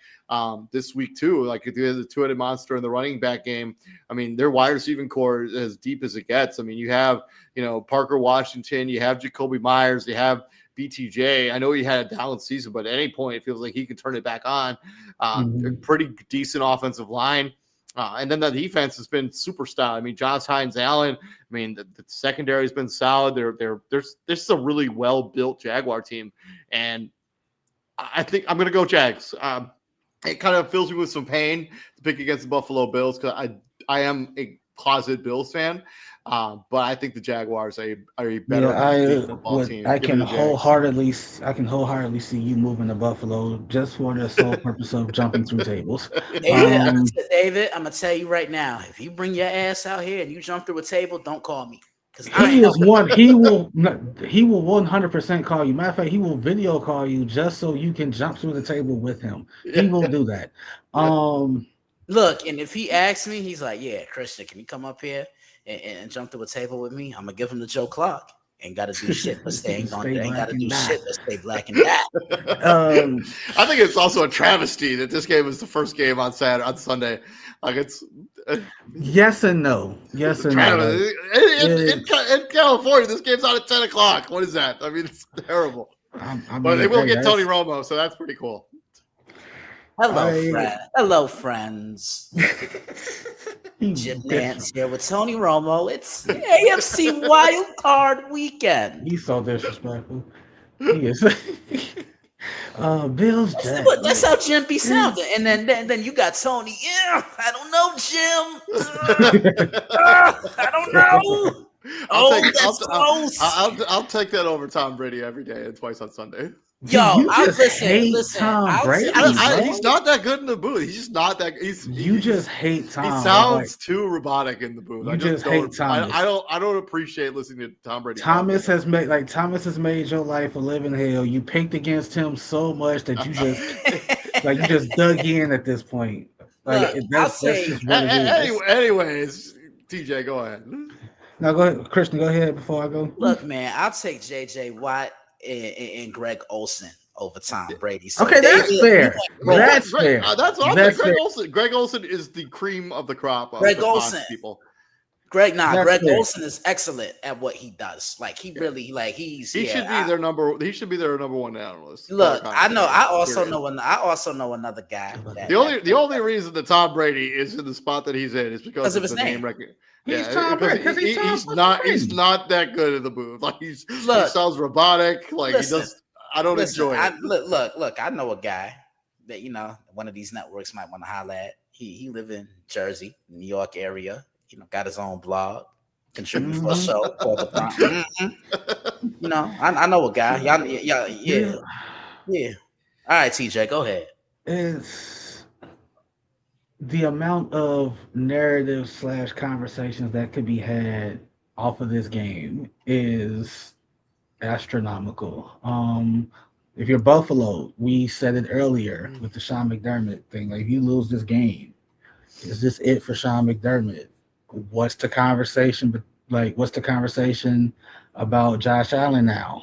this week too. Like the two-headed monster in the running back game. I mean, their wide receiving core is as deep as it gets. I mean, you have Parker Washington, you have Jacoby Myers, you have BTJ. I know he had a down season, but at any point it feels like he could turn it back on. A pretty decent offensive line. And then the defense has been super stout. I mean, Josh Hines Allen. I mean, the secondary has been solid. There's this is a really well built Jaguar team, and I think I'm going to go Jags. It kind of fills me with some pain to pick against the Buffalo Bills because I am a closet Bills fan. But I think the Jaguars are a better football team. I can wholeheartedly see you moving to Buffalo just for the sole purpose of jumping through tables. David, I'm gonna tell you right now, if you bring your ass out here and you jump through a table, don't call me. He will 100% call you. Matter of fact, he will video call you just so you can jump through the table with him. He will do that. Look, and if he asks me, he's like, "Yeah, Christian, can you come up here and jump through a table with me?" I'm gonna give him the Joe Clock. Ain't got to do shit but stay black and die. I think it's also a travesty that this game was the first game on Sunday. Like it's yes and no. Yes and no. In California, this game's on at 10 o'clock. What is that? I mean, it's terrible. But they will get Tony Romo, so that's pretty cool. Hello, friends. Jim Nance here with Tony Romo. It's AFC Wild Card Weekend. He's so disrespectful. He is. Bills. That's how Jim be sounding. And then you got Tony. Yeah, I don't know, Jim. I don't know. I'll take that over Tom Brady every day and twice on Sunday. Yo, listen. Tom Brady. He's not that good in the booth. He's just not that. You just hate Tom. He sounds too robotic in the booth. You just hate Tom. I don't appreciate listening to Tom Brady. Thomas has made your life a living hell. You picked against him so much that you just dug in at this point. That's just what it is. Anyways, TJ, go ahead. No, go ahead, Christian. Go ahead before I go. Look, man, I'll take JJ Watt and Greg Olsen over Tom Brady. So okay, that's fair. That's fair. That's what I think. Greg Olsen. Greg Olsen is the cream of the crop. Greg Olsen. People. Greg Olsen is excellent at what he does. Like he really he should be their number one analyst. Look, I know. I also know another guy. The only reason that Tom Brady is in the spot that he's in is because of his name record. He's Tom Brady. He's not that good in the booth. Like he sounds robotic. Like he does. I don't enjoy it. Look. I know a guy that one of these networks might want to holler at. He live in Jersey, New York area. Got his own blog, contribute for a show. I know a guy. Yeah. All right, TJ, go ahead. It's the amount of narrative / conversations that could be had off of this game is astronomical. If you're Buffalo, we said it earlier with the Sean McDermott thing. Like, if you lose this game, is this it for Sean McDermott? What's the conversation? What's the conversation about Josh Allen now?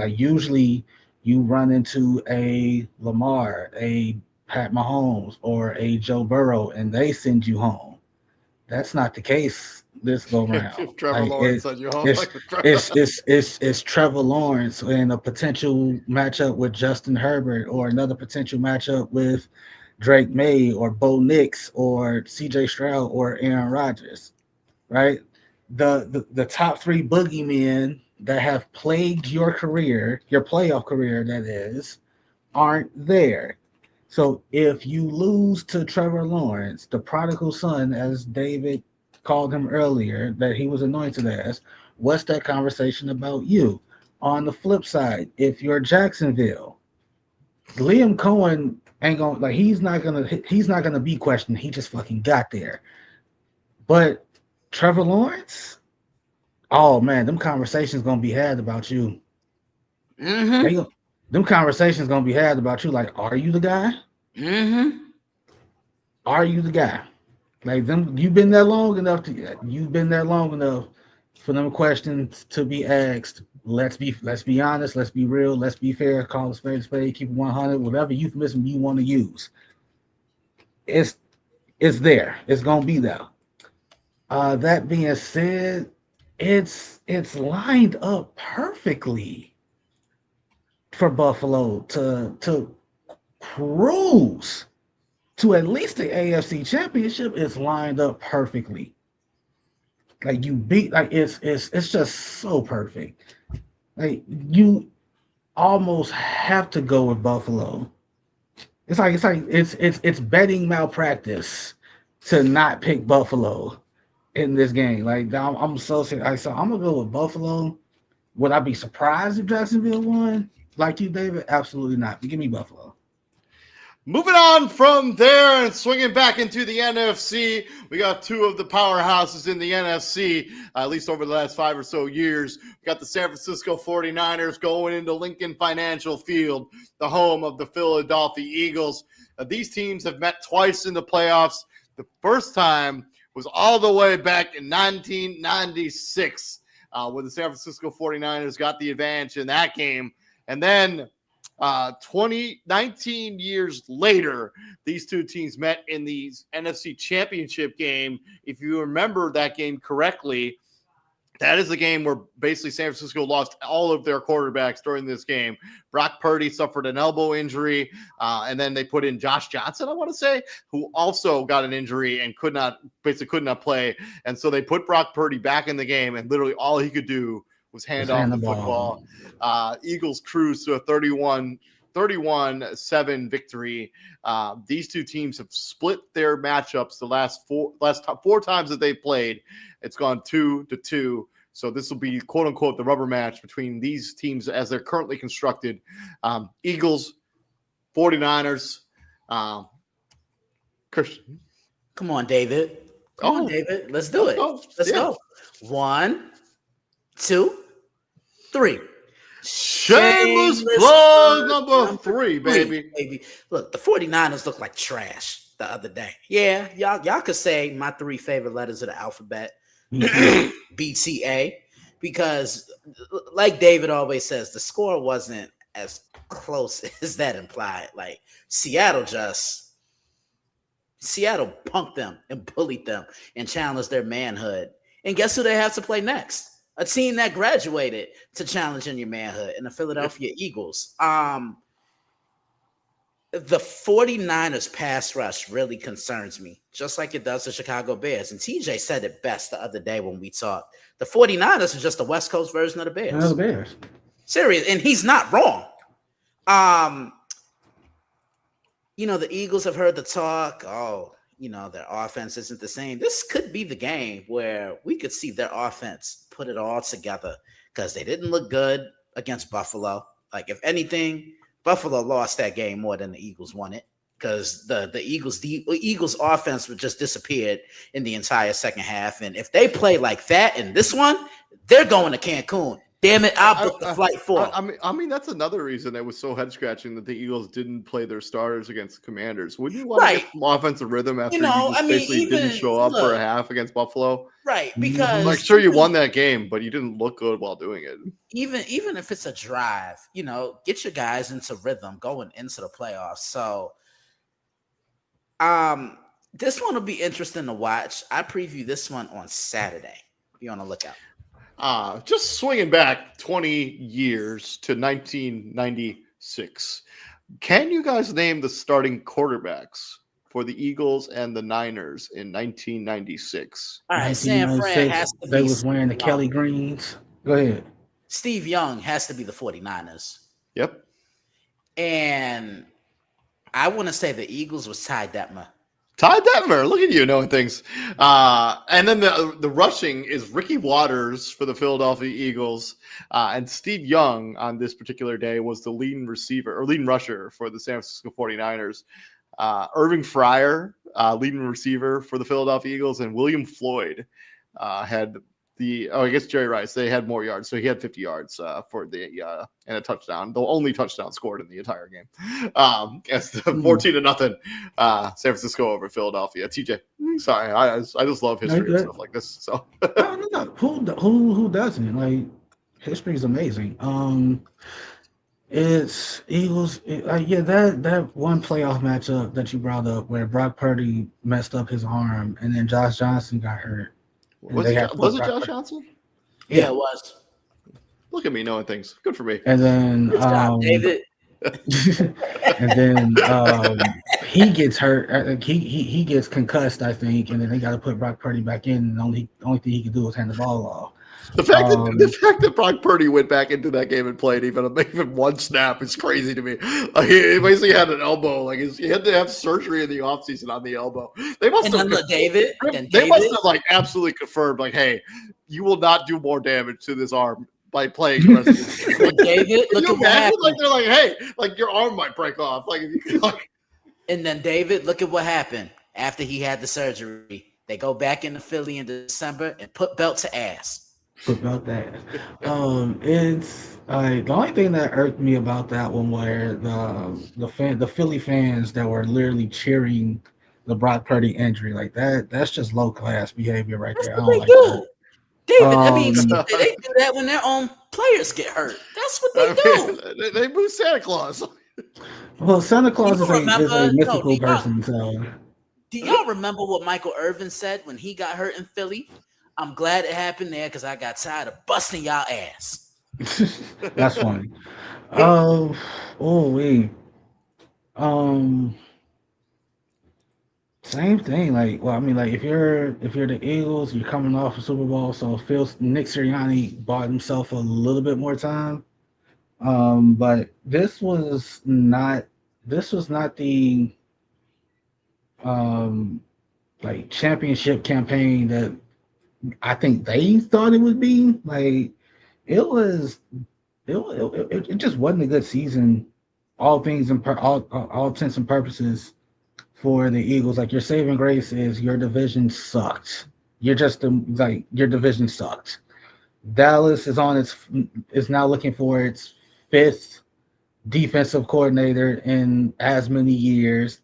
Usually you run into a Lamar, a Pat Mahomes, or a Joe Burrow, and they send you home. That's not the case this go round. If Trevor Lawrence sends you home, it's Trevor Lawrence and a potential matchup with Justin Herbert, or another potential matchup with Drake May or Bo Nix or CJ Stroud or Aaron Rodgers, right? The top three boogeymen that have plagued your career, your playoff career, that is, aren't there. So if you lose to Trevor Lawrence, the prodigal son, as David called him earlier, that he was anointed as, what's that conversation about you? On the flip side, if you're Jacksonville, Liam Cohen ain't gonna he's not gonna be questioned. He just fucking got there. But Trevor Lawrence, oh man, them conversations gonna be had about you. Mm-hmm. They, them conversations gonna be had about you. Like, are you the guy? Mm-hmm. Are you the guy? Like them, you've been there long enough you've been there long enough for them questions to be asked. Let's be honest, let's be real, let's be fair, call a spade, keep it 100, whatever euphemism you want to use. It's it's there. It's gonna be there. That being said, it's lined up perfectly for Buffalo to cruise to at least the AFC Championship. It's lined up perfectly. Like you beat, like it's just so perfect. Like you almost have to go with Buffalo. It's betting malpractice to not pick Buffalo in this game. Like I'm so serious. So I'm gonna go with Buffalo. Would I be surprised if Jacksonville won? Like you, David? Absolutely not. But give me Buffalo. Moving on from there and swinging back into the NFC, we got two of the powerhouses in the NFC, at least over the last 5 or so years. We got the San Francisco 49ers going into Lincoln Financial Field, the home of the Philadelphia Eagles. These teams have met twice in the playoffs. The first time was all the way back in 1996, when the San Francisco 49ers got the advantage in that game. And then 19 years later, these two teams met in the NFC Championship game. If you remember that game correctly, that is the game where basically San Francisco lost all of their quarterbacks during this game. Brock Purdy suffered an elbow injury, and then they put in Josh Johnson, I want to say, who also got an injury and could not play. And so they put Brock Purdy back in the game, and literally all he could do was hand off the football. Eagles cruise to a 31-7 victory. These two teams have split their matchups the last four times that they've played. It's gone 2-2. So this will be, quote unquote, the rubber match between these teams as they're currently constructed. Eagles, 49ers. Christian. Come on, David. Come on, David. Let's do it. Let's go. 1, 2, 3. Shameless plug number 3, baby. Look, the 49ers look like trash the other day. Yeah, y'all could say my 3 favorite letters of the alphabet, BTA, because like David always says, the score wasn't as close as that implied. Like Seattle punked them and bullied them and challenged their manhood. And guess who they have to play next? A team that graduated to challenging your manhood in the Philadelphia Eagles. The 49ers pass rush really concerns me, just like it does the Chicago Bears. And TJ said it best the other day when we talked. The 49ers are just the West Coast version of the Bears. The Bears. Serious. And he's not wrong. The Eagles have heard the talk. Their offense isn't the same. This could be the game where we could see their offense put it all together because they didn't look good against Buffalo. Like, if anything, Buffalo lost that game more than the Eagles won it because the Eagles offense just disappeared in the entire second half. And if they play like that in this one, they're going to Cancun. Damn it, I'll book the flight for. I mean, that's another reason it was so head scratching that the Eagles didn't play their starters against the Commanders. Wouldn't you want to get some offensive rhythm after you didn't show up for a half against Buffalo? Right, because sure you won that game, but you didn't look good while doing it. Even if it's a drive, get your guys into rhythm going into the playoffs. So, this one will be interesting to watch. I preview this one on Saturday. Be on the lookout. Just swinging back 20 years to 1996. Can you guys name the starting quarterbacks for the Eagles and the Niners in 1996? All right, San Fran has to be. They was wearing the Kelly Greens. Go ahead. Steve Young has to be the 49ers. Yep. And I want to say the Eagles was Ty Detmer. Ty Detmer, look at you knowing things. And then the rushing is Ricky Waters for the Philadelphia Eagles. And Steve Young on this particular day was the leading rusher for the San Francisco 49ers. Irving Fryer, leading receiver for the Philadelphia Eagles, and William Floyd had I guess Jerry Rice. They had more yards, so he had 50 yards for and a touchdown. The only touchdown scored in the entire game. As the 14-0 San Francisco over Philadelphia. TJ, sorry, I just love history and stuff like this. So no. Who doesn't? Like, history is amazing. It's Eagles. That one playoff matchup that you brought up where Brock Purdy messed up his arm and then Josh Johnson got hurt. Was it Josh Johnson? Yeah, it was. Look at me knowing things. Good for me. And then Good job, David. and then he gets hurt. He gets concussed, I think, and then they got to put Brock Purdy back in. And the only thing he could do was hand the ball off. The fact that Brock Purdy went back into that game and played even one snap is crazy to me. Like, he basically had an elbow. Like, he had to have surgery in the offseason on the elbow. They must have absolutely confirmed, like, hey, you will not do more damage to this arm by playing the rest of this. Like, David, look at what happened. Like, they're like, hey, like, your arm might break off. Like, if you like. And then David, look at what happened after he had the surgery. They go back into Philly in December and put belt to ass. About that, it's the only thing that irked me about that one were the Philly fans that were literally cheering the Brock Purdy injury. Like that's just low class behavior right there. That's what they do. David, I mean, they do that when their own players get hurt. That's what they do. They boo Santa Claus. Well, Santa Claus is a mythical person. So, do y'all remember what Michael Irvin said when he got hurt in Philly? I'm glad it happened there because I got tired of busting y'all ass. That's funny. Same thing. Like, well, I mean, like if you're the Eagles, you're coming off a Super Bowl, so Nick Sirianni bought himself a little bit more time. But this was not the like championship campaign that I think they thought it would be. Like it just wasn't a good season, all intents and purposes for the Eagles. Like, your saving grace is your division sucked. Your division sucked. Dallas is now looking for its 5th defensive coordinator in as many years.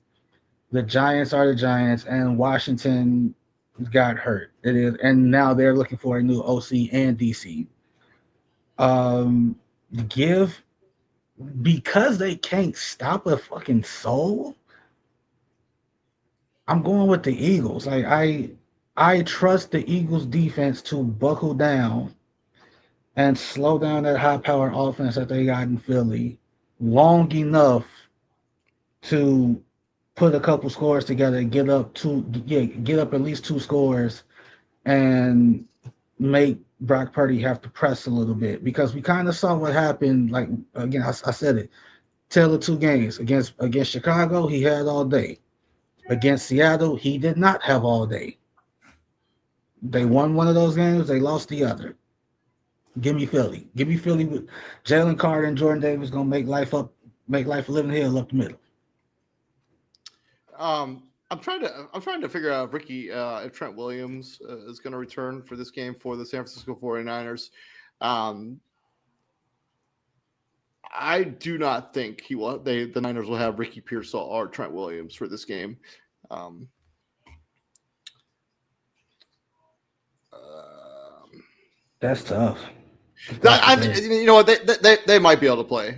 The Giants are the Giants, and Washington got hurt. It is, and now they're looking for a new OC and DC. Because they can't stop a fucking soul. I'm going with the Eagles. Like, I trust the Eagles defense to buckle down and slow down that high-powered offense that they got in Philly long enough to put a couple scores together, get up at least 2 scores, and make Brock Purdy have to press a little bit, because we kind of saw what happened. Like, again, I said it, tale of 2 games. Against Chicago, he had all day. Against Seattle, he did not have all day. They won one of those games, they lost the other. Give me Philly with Jalen Carter and Jordan Davis gonna make life a living hell up the middle. I'm trying to figure out if Trent Williams is going to return for this game for the San Francisco 49ers. I do not think he will. The Niners will have Ricky Pearsall or Trent Williams for this game. That's tough. You know what? They might be able to play.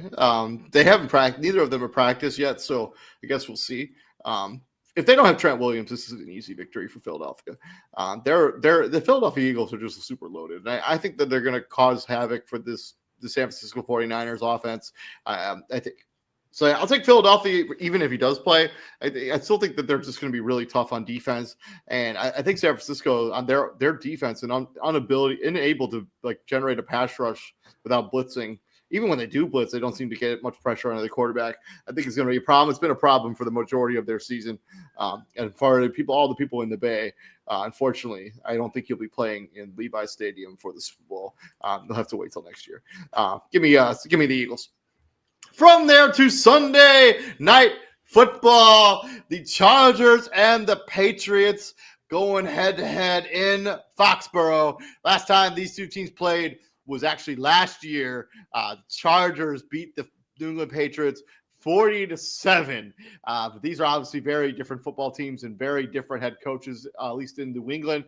They haven't practiced. Neither of them have practiced yet, so I guess we'll see. If they don't have Trent Williams, this is an easy victory for Philadelphia. The Philadelphia Eagles are just super loaded, and I think that they're going to cause havoc for the San Francisco 49ers offense. I think so. I'll take Philadelphia, even if he does play. I still think that they're just going to be really tough on defense, and I think San Francisco on their defense and unable to like generate a pass rush without blitzing. Even when they do blitz, they don't seem to get much pressure on the quarterback. I think it's going to be a problem. It's been a problem for the majority of their season. And for all the people in the Bay, unfortunately, I don't think he'll be playing in Levi's Stadium for the Super Bowl. They'll have to wait till next year. Give me the Eagles. From there to Sunday night football. The Chargers and the Patriots going head-to-head in Foxborough. Last time these two teams played was actually last year. The Chargers beat the New England Patriots 40-7. But these are obviously very different football teams and very different head coaches, at least in New England.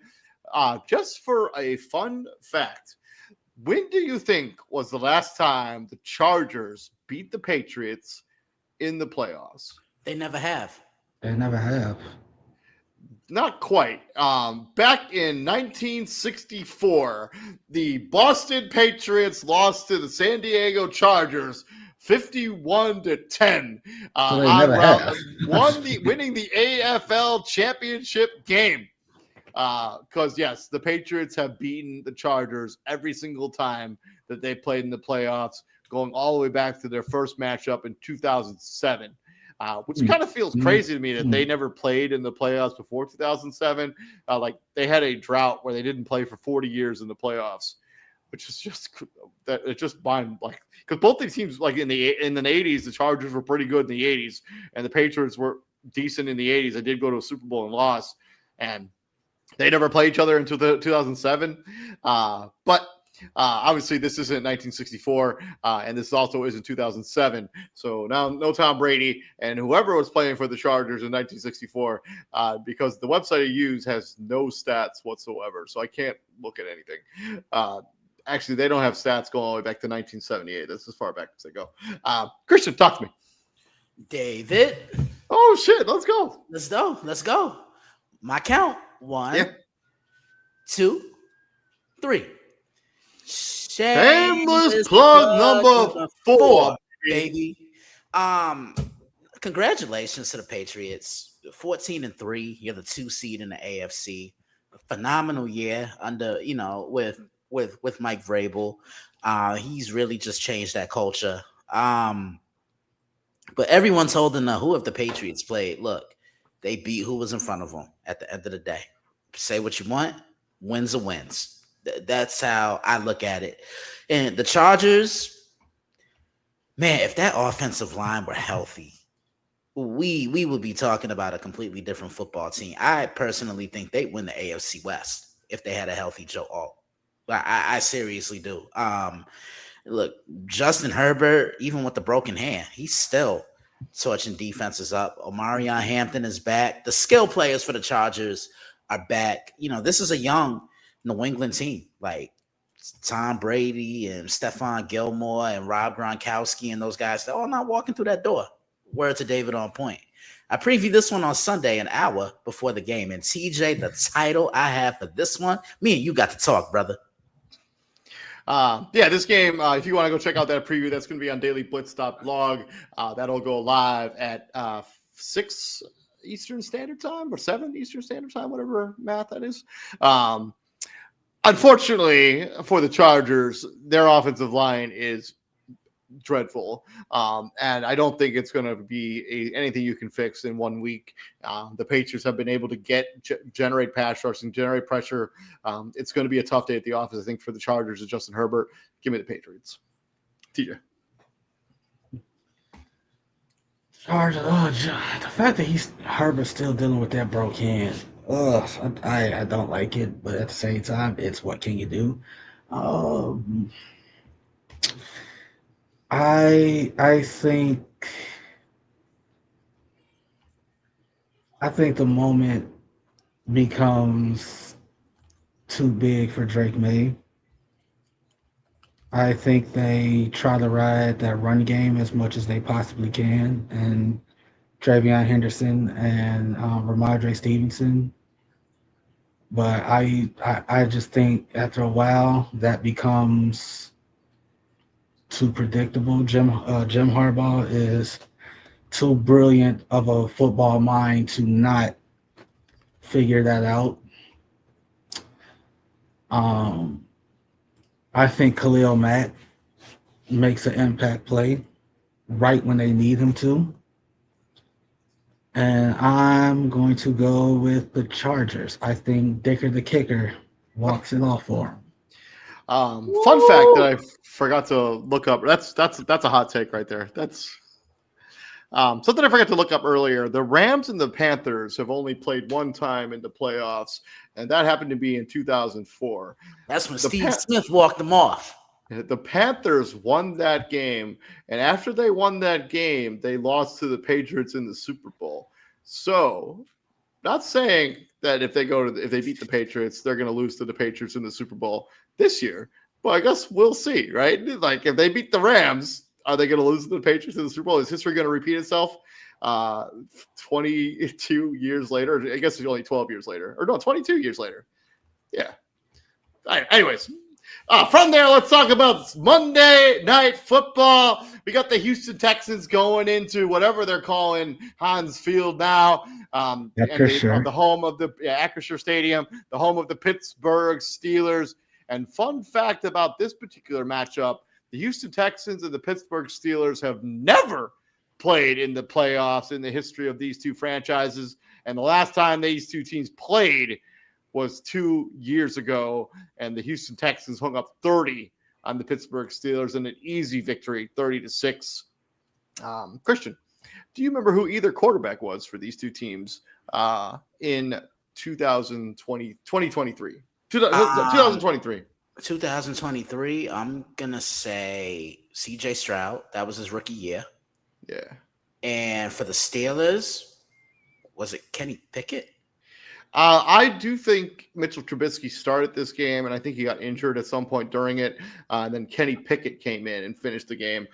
Just for a fun fact, when do you think was the last time the Chargers beat the Patriots in the playoffs? They never have. They never have. Not quite. Back in 1964, the Boston Patriots lost to the San Diego Chargers 51-10. So they never have. Winning the AFL championship game. Because yes, the Patriots have beaten the Chargers every single time that they played in the playoffs, going all the way back to their first matchup in 2007. Which kind of feels crazy to me that they never played in the playoffs before 2007. Like they had a drought where they didn't play for 40 years in the playoffs, which is just that it's just mind like because both these teams like in the 80s, the Chargers were pretty good in the 80s, and the Patriots were decent in the 80s. They did go to a Super Bowl and lost, and they never played each other until 2007. But obviously, this isn't 1964, and this also isn't 2007. So now, no Tom Brady and whoever was playing for the Chargers in 1964, because the website I use has no stats whatsoever. So I can't look at anything. Actually, they don't have stats going all the way back to 1978. That's as far back as they go. Christian, talk to me. David. Oh, shit. Let's go. Let's go. My count. 1, 2, 3. Shameless plug number 4, baby. Congratulations to the Patriots. 14-3. You're the 2 seed in the AFC. Phenomenal year under, with Mike Vrabel. He's really just changed that culture. But everyone's holding who have the Patriots played. Look, they beat who was in front of them at the end of the day. Say what you want, wins are wins. That's how I look at it. And the Chargers, man, if that offensive line were healthy, we would be talking about a completely different football team. I personally think they'd win the AFC West if they had a healthy Joe Alt. I seriously do. Look, Justin Herbert, even with the broken hand, he's still torching defenses up. Omarion Hampton is back. The skill players for the Chargers are back. This is a young New England team, like Tom Brady and Stephon Gilmore and Rob Gronkowski and those guys. They're all not walking through that door. Word to David on point. I previewed this one on Sunday, an hour before the game. And TJ, the title I have for this one, me and you got to talk, brother. This game, if you want to go check out that preview, that's going to be on dailyblitz.blog. That'll go live at 6 Eastern Standard Time or 7 Eastern Standard Time, whatever math that is. Unfortunately for the Chargers, their offensive line is dreadful. And I don't think it's going to be anything you can fix in 1 week. The Patriots have been able to generate pass rush and generate pressure. It's going to be a tough day at the office, I think, for the Chargers and Justin Herbert. Give me the Patriots. TJ. Chargers. The fact that Herbert's still dealing with that broke hand. I don't like it, but at the same time, it's what can you do? I think the moment becomes too big for Drake May. I think they try to ride that run game as much as they possibly can, and Travion Henderson and Ramondre Stevenson. But I just think after a while that becomes too predictable. Jim Harbaugh is too brilliant of a football mind to not figure that out. I think Khalil Mack makes an impact play right when they need him to. And I'm going to go with the Chargers. I think Dicker the kicker walks it off for him. Fun fact that I forgot to look up. That's a hot take right there. That's Something I forgot to look up earlier. The Rams and the Panthers have only played one time in the playoffs, and that happened to be in 2004. That's when Steve Smith walked them off. The Panthers won that game, and after they won that game, they lost to the Patriots in the Super Bowl. So, not saying that if they beat the Patriots, they're going to lose to the Patriots in the Super Bowl this year. But I guess we'll see, right? Like if they beat the Rams, are they going to lose to the Patriots in the Super Bowl? Is history going to repeat itself? 22 years later, I guess it's only 12 years later, or no, 22 years later. Yeah. All right, anyways. From there, let's talk about Monday Night Football. We got the Houston Texans going into whatever they're calling Heinz Field now. The home of the Acrisure Stadium, the home of the Pittsburgh Steelers. And fun fact about this particular matchup, the Houston Texans and the Pittsburgh Steelers have never played in the playoffs in the history of these two franchises. And the last time these two teams played was 2 years ago, and the Houston Texans hung up 30 on the Pittsburgh Steelers in an easy victory, 30-6. Christian, do you remember who either quarterback was for these two teams in 2023? 2023, I'm going to say C.J. Stroud. That was his rookie year. Yeah. And for the Steelers, was it Kenny Pickett? I do think Mitchell Trubisky started this game, and I think he got injured at some point during it. And then Kenny Pickett came in and finished the game.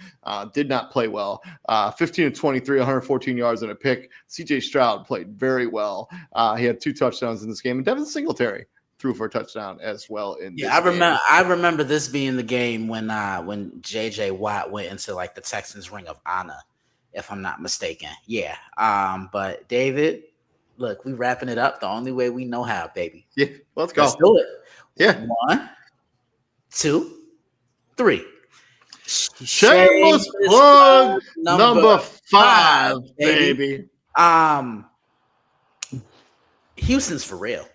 Did not play well. 15-23, 114 yards and a pick. C.J. Stroud played very well. He had 2 touchdowns in this game, and Devin Singletary threw for a touchdown as well. I remember this being the game when J.J. Watt went into like the Texans Ring of Honor, if I'm not mistaken. Yeah. But David. Look, we wrapping it up the only way we know how, baby. Yeah, let's go. Let's do it. Yeah. 1, 2, 3. Shameless plug number 5, baby. Houston's for real.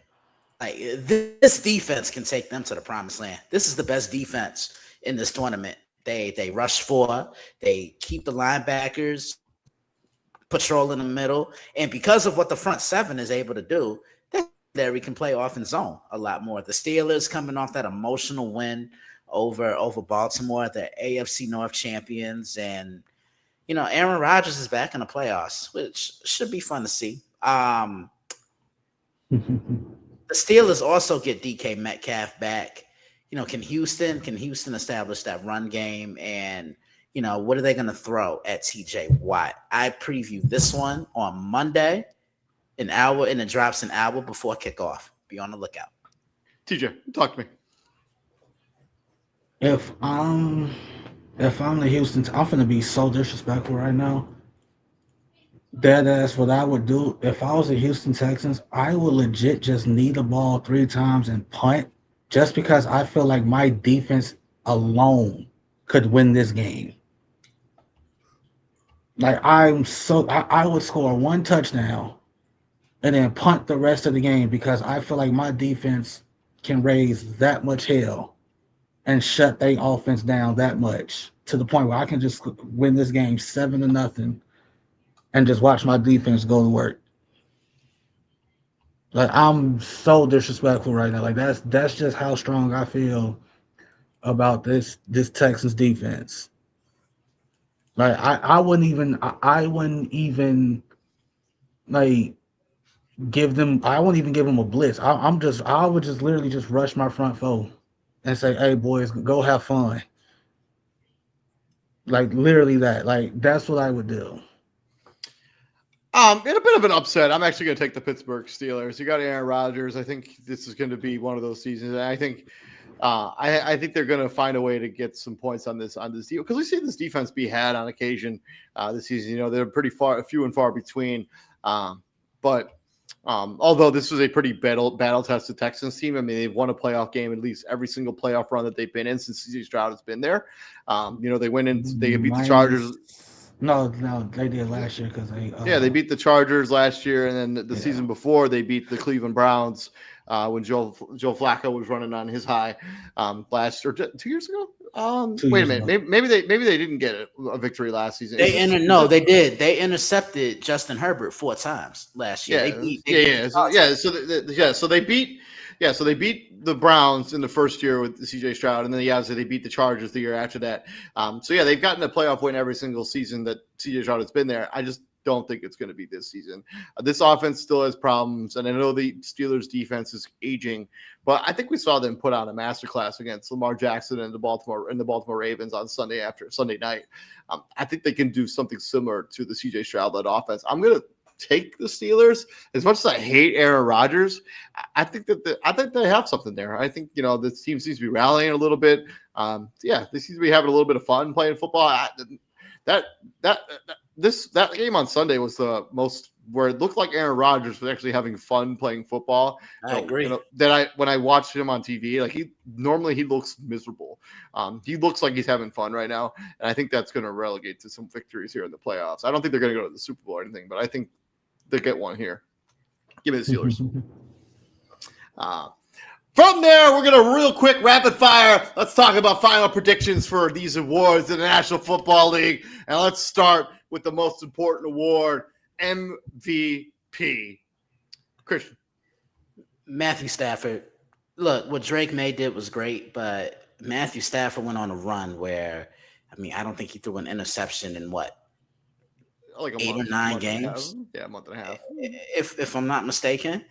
Like this defense can take them to the promised land. This is the best defense in this tournament. They rush 4. They keep the linebackers patrol in the middle, and because of what the front 7 is able to do, there we can play off in zone a lot more. The Steelers coming off that emotional win over Baltimore, the AFC North champions, and Aaron Rodgers is back in the playoffs, which should be fun to see. The Steelers also get DK Metcalf back. Can Houston establish that run game? And what are they going to throw at TJ Watt? I preview this one on Monday, an hour, and it drops an hour before kickoff. Be on the lookout. TJ, talk to me. If I'm the Houston, I'm going to be so disrespectful right now. That's what I would do. If I was the Houston Texans, I would legit just knee the ball 3 times and punt, just because I feel like my defense alone could win this game. Like I would score 1 touchdown and then punt the rest of the game, because I feel like my defense can raise that much hell and shut their offense down that much, to the point where I can just win this game 7-0 and just watch my defense go to work. Like I'm so disrespectful right now. Like that's just how strong I feel about this Texans defense. Like I wouldn't even like give them. I wouldn't even give them a blitz. I would just literally just rush my front 4 and say, "Hey boys, go have fun." Like literally that. Like that's what I would do. In a bit of an upset, I'm actually going to take the Pittsburgh Steelers. You got Aaron Rodgers. I think this is going to be one of those seasons, and I think. I think they're going to find a way to get some points on this deal, because we see this defense be had on occasion this season. They're pretty few and far between. But although this was a pretty battle-tested Texans team, I mean, they've won a playoff game at least every single playoff run that they've been in since C.J. Stroud has been there. They went in, they beat the Chargers. No, they did last year because they beat the Chargers last year, and then the season before they beat the Cleveland Browns when Joe Flacco was running on his high last or 2 years ago. 2 Wait a years minute. ago. Maybe they didn't get a victory last season. They did. They intercepted Justin Herbert 4 times last year. They Yeah, beat. So they beat. Yeah, so they beat the Browns in the first year with CJ Stroud, and then obviously they beat the Chargers the year after that. So yeah, they've gotten a playoff win every single season that CJ Stroud has been there. I just don't think it's going to be this season. This offense still has problems, and I know the Steelers' defense is aging, but I think we saw them put on a masterclass against Lamar Jackson and the Baltimore Ravens on Sunday night. I think they can do something similar to the CJ Stroud-led offense. I'm going to take the Steelers. As much as I hate Aaron Rodgers, I think they have something there. I think this team seems to be rallying a little bit. They seem to be having a little bit of fun playing football. That game on Sunday was the most where it looked like Aaron Rodgers was actually having fun playing football. I agree. When I watched him on TV, like he looks miserable. He looks like he's having fun right now, and I think that's going to relegate to some victories here in the playoffs. I don't think they're going to go to the Super Bowl or anything, but I think they get one here. Give me the Steelers. From there, we're going to real quick rapid fire. Let's talk about final predictions for these awards in the National Football League. And let's start with the most important award, MVP. Christian. Matthew Stafford. Look, what Drake May did was great, but Matthew Stafford went on a run where, I don't think he threw an interception in what? Like 8 or 9 games. A month and a half. If I'm not mistaken.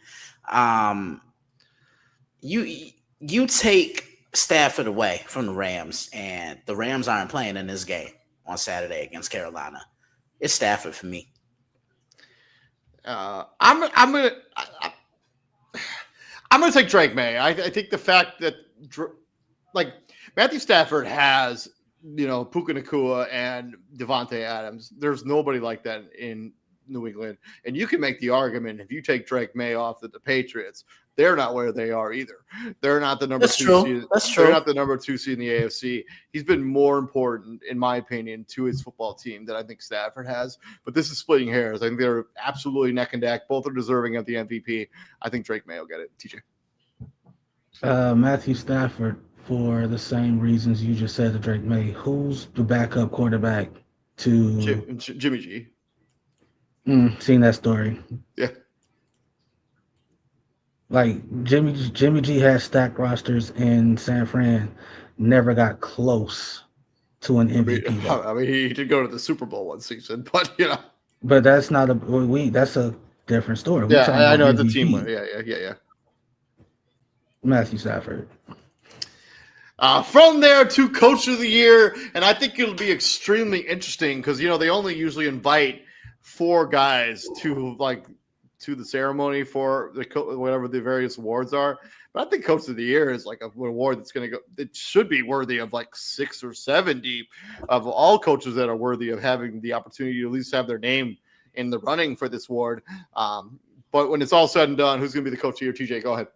You take Stafford away from the Rams, and the Rams aren't playing in this game on Saturday against Carolina. It's Stafford for me. I'm gonna take Drake May. I think the fact that Matthew Stafford has Puka Nacua and Devontae Adams. There's nobody like that in New England, and you can make the argument if you take Drake May off the Patriots, they're not where they are either. They're not the number two seed. That's true. They're not the number 2 seed in the AFC. He's been more important, in my opinion, to his football team than I think Stafford has. But this is splitting hairs. I think they're absolutely neck and neck. Both are deserving of the MVP. I think Drake May will get it. TJ. Matthew Stafford, for the same reasons you just said to Drake May. Who's the backup quarterback to Jimmy G? Seen that story. Yeah. Like Jimmy G had stacked rosters in San Fran, never got close to an MVP. He did go to the Super Bowl one season, but But that's not that's a different story. I know the team won. Yeah. Matthew Stafford. From there to Coach of the Year, and I think it'll be extremely interesting because they only usually invite 4 guys to the ceremony for whatever the various awards are. But I think Coach of the Year is like an award that's going to go. It should be worthy of 6 or 7 deep of all coaches that are worthy of having the opportunity to at least have their name in the running for this award. But when it's all said and done, who's going to be the Coach of the Year? TJ, go ahead.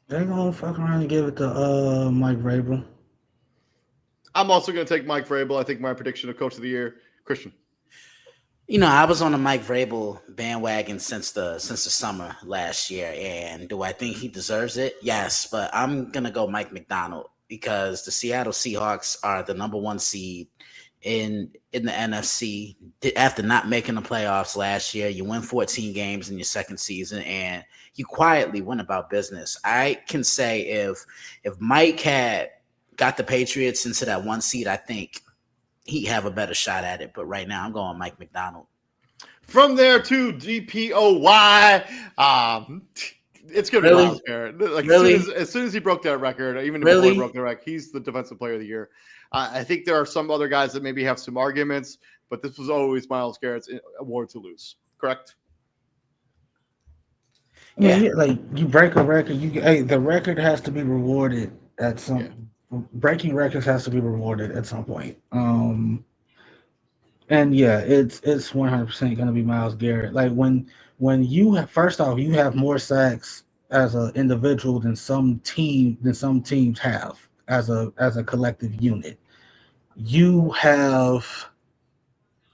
They're gonna fuck around and give it to Mike Vrabel. I'm also going to take Mike Vrabel. I think my prediction of Coach of the Year, Christian. I was on the Mike Vrabel bandwagon since the summer last year, and do I think he deserves it? Yes, but I'm gonna go Mike McDonald because the Seattle Seahawks are the number 1 seed in the NFC after not making the playoffs last year. You win 14 games in your second season, and you quietly went about business. I can say if Mike had got the Patriots into that 1 seed, I think he'd have a better shot at it. But right now, I'm going Mike McDonald. From there to DPOY, it's going to be Myles Garrett. As soon as he broke that record, even before he broke the record, he's the Defensive Player of the Year. I think there are some other guys that maybe have some arguments, but this was always Myles Garrett's award to lose. Correct? Yeah, you break a record. The record has to be rewarded at some. Yeah. Breaking records has to be rewarded at some point. And yeah, it's 100% going to be Myles Garrett. When you have more sacks as an individual than some teams have as a collective unit. You have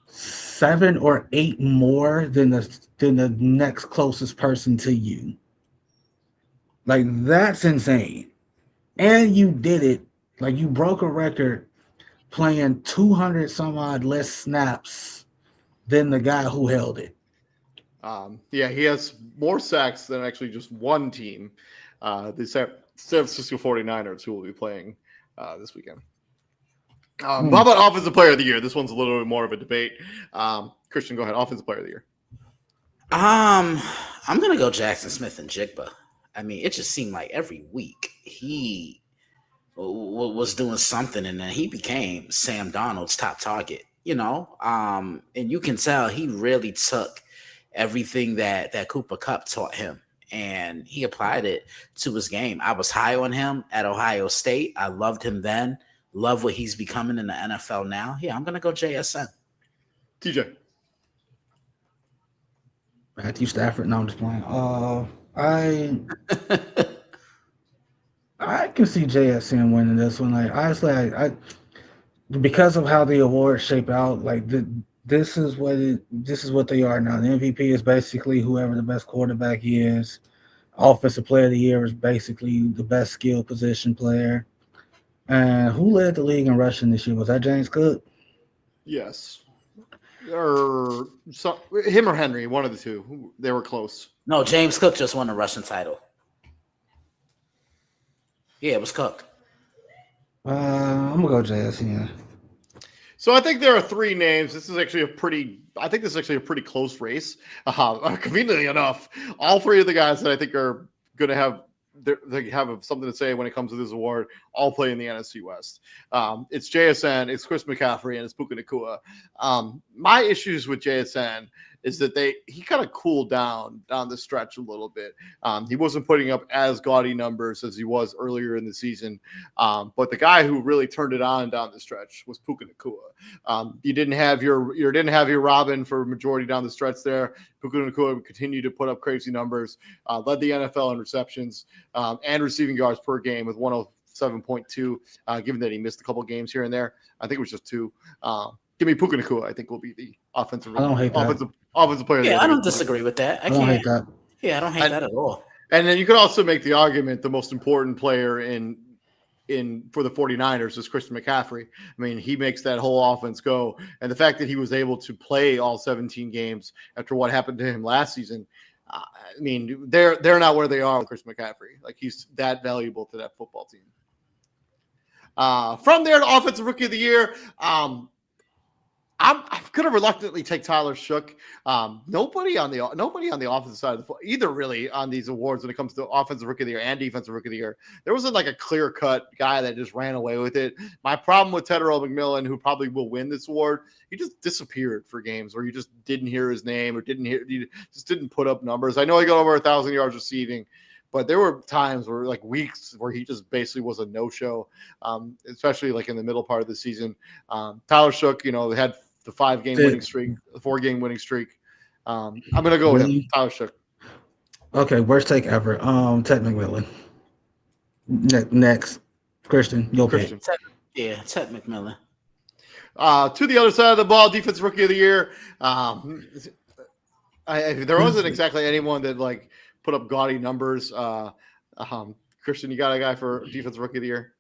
7 or 8 more than the next closest person to you. That's insane. and you did it. Like you broke a record playing 200 some odd less snaps than the guy who held it. Yeah, he has more sacks than actually just one team. The San Francisco 49ers, who will be playing this weekend. How about Offensive Player of the Year? This one's a little bit more of a debate. Christian, go ahead. Offensive Player of the Year. I'm gonna go Jackson Smith and Jigba. I mean, it just seemed like every week he was doing something, and then he became Sam Darnold's top target. And you can tell he really took everything that Cooper Kupp taught him, and he applied it to his game. I was high on him at Ohio State. I loved him then. Love what he's becoming in the NFL now. Yeah, I'm gonna go JSN. TJ. Matthew Stafford. No, I'm just playing. I can see JSN winning this one. Like honestly, I because of how the awards shape out, like this is what they are now. The MVP is basically whoever the best quarterback is. Offensive Player of the Year is basically the best skill position player. And who led the league in rushing this year? Was that James Cook? Yes. Or him or Henry, one of the two. They were close. No, James Cook just won the rushing title. Yeah, it was Cook. I'm gonna go JSN. So I think there are three names. This is actually a pretty close race. Conveniently enough, all three of the guys that I think are going to have they have something to say when it comes to this award all play in the NFC West. It's JSN, it's Chris McCaffrey, and it's Puka Nacua. My issues with JSN is that he kind of cooled down the stretch a little bit. He wasn't putting up as gaudy numbers as he was earlier in the season. But the guy who really turned it on down the stretch was Puka Nacua. You didn't have your Robin for majority down the stretch there. Puka Nacua continued to put up crazy numbers, led the NFL in receptions and receiving yards per game with 107.2, given that he missed a couple games here and there. I think it was just 2. Give me Puka Nacua. I think will be the offensive player. Yeah, I don't disagree with that. I don't hate that. Yeah, I don't hate that at all. And then you could also make the argument the most important player for the 49ers is Christian McCaffrey. I mean, he makes that whole offense go. And the fact that he was able to play all 17 games after what happened to him last season, I mean, they're not where they are with Chris McCaffrey. Like, he's that valuable to that football team. From there to Offensive Rookie of the Year, I'm going to reluctantly take Tyler Shook. Nobody on the offensive side of the foot, either really on these awards when it comes to Offensive Rookie of the Year and Defensive Rookie of the Year. There wasn't like a clear-cut guy that just ran away with it. My problem with Ted Earl McMillan, who probably will win this award, he just disappeared for games where you just didn't hear his name or he just didn't put up numbers. I know he got over 1,000 yards receiving, but there were times where like weeks where he just basically was a no-show, especially like in the middle part of the season. Tyler Shook, they had the 4-game winning streak. I'm going to go with him, Tyler Shook. Okay, worst take ever. Ted McMillan. Next. Christian, you'll pick. Ted McMillan. To the other side of the ball, Defensive Rookie of the Year. There wasn't exactly anyone that like put up gaudy numbers. Christian, you got a guy for Defensive Rookie of the Year?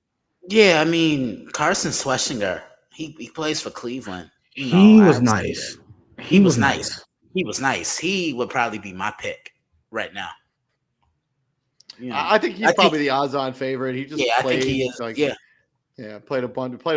Yeah, I mean, Carson Schwarzenegger. He plays for Cleveland. He was nice. He was nice. He was nice. He would probably be my pick right now. I think he's probably the odds-on favorite. He just played. I think he is. Played a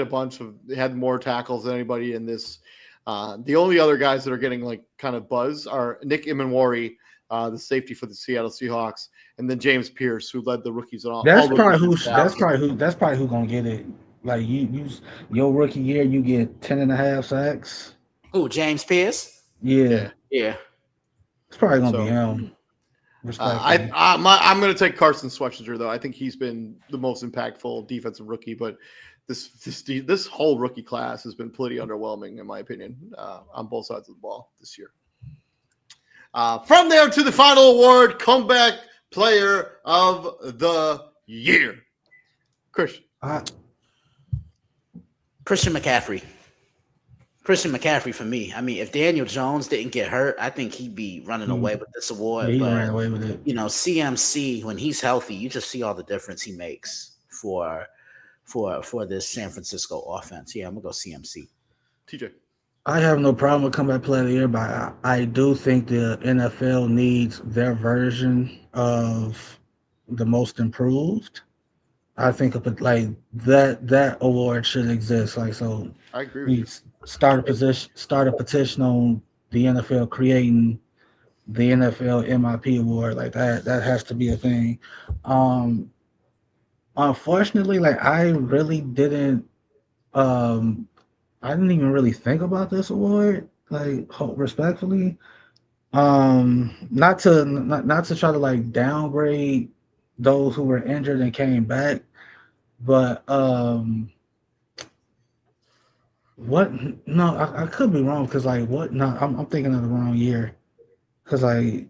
bunch of. Had more tackles than anybody in this. The only other guys that are getting like kind of buzz are Nick Imanwari, the safety for the Seattle Seahawks, and then James Pierce, who led the rookies. That's probably who gonna get it. Like you your rookie year, you get 10.5 sacks. Who, James Pierce? Yeah. It's probably gonna be him. I'm going to take Carson Schwarzenegger though. I think he's been the most impactful defensive rookie, but this whole rookie class has been pretty underwhelming in my opinion on both sides of the ball this year. From there to the final award, Comeback Player of the Year, Christian. Christian McCaffrey. Christian McCaffrey for me. I mean, if Daniel Jones didn't get hurt, I think he'd be running away with this award. Yeah, he ran away with it. CMC, when he's healthy, you just see all the difference he makes for this San Francisco offense. Yeah, I'm gonna go CMC. TJ. I have no problem with comeback player of the year, but I do think the NFL needs their version of the most improved. I think of it like that award should exist. Like so, I agree with we you. start a petition on the NFL creating the NFL MIP award. Like that has to be a thing. Um, Unfortunately, like um I didn't even really think about this award. Like respectfully, not to try to like downgrade those who were injured and came back, but what? No, I could be wrong because like what? No, I'm thinking of the wrong year because like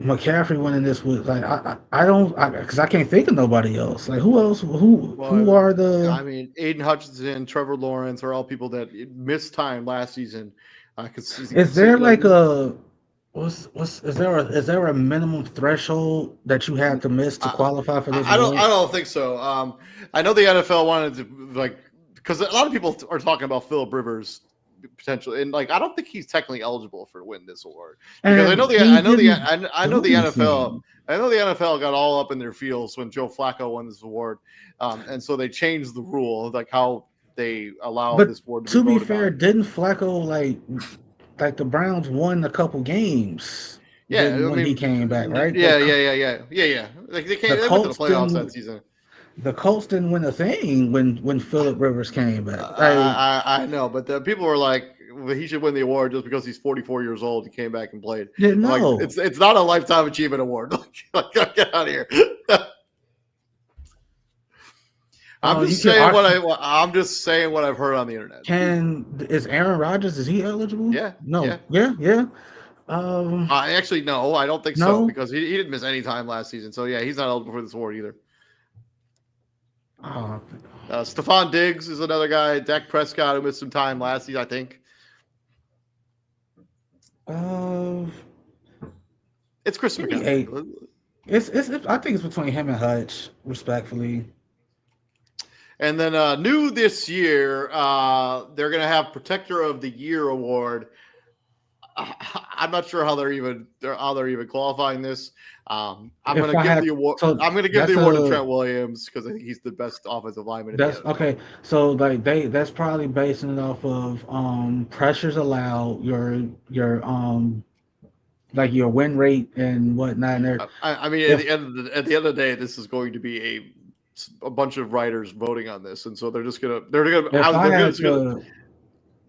McCaffrey winning this was like I don't because I can't think of nobody else. Like who else? Who Well, are the? I mean, Aiden Hutchinson, Trevor Lawrence are all people that missed time last season. Is there like a what's is there a minimum threshold that you have to miss to I, qualify for this I don't. I award? don't think so. I know the NFL wanted to like because a lot of people are talking about Philip Rivers potential, and like I don't think he's technically eligible for to win this award because And he didn't I know do the NFL. anything. I know the NFL got all up in their feels when Joe Flacco won this award, and so they changed the rule like how they allow But this award to be to be voted fair, on. didn't Flacco like the Browns won a couple games Yeah, I when he mean, came back, right? yeah. Like The they went to the Colts playoffs that didn't season. the Colts didn't win a thing when Philip Rivers came back. I know, but the people were like, well, he should win the award just because he's 44 years old. He came back and played. Didn't I'm like, know. it's not a lifetime achievement award. Like, get out of here. I'm You just can saying I'm just saying what I've heard on the internet. is Aaron Rodgers, is he eligible? Yeah, No. yeah. Yeah. Actually, no, I don't think so No. because he didn't miss any time last season. So yeah, he's not eligible for this award either. Stephon Diggs is another guy. Dak Prescott who missed some time last season, I think. It's Christian McCaffrey. It's I think it's between him and Hutch, respectfully. And then new this year, they're going to have Protector of the Year award. I'm not sure how they're even qualifying this. I'm going to give the award. So I'm going to give the award to Trent Williams because I think he's the best offensive lineman. That's okay. So like that's probably basing it off of pressures allowed, your like your win rate and whatnot. And I mean, at the end of the day, this is going to be a bunch of writers voting on this, and so they're gonna.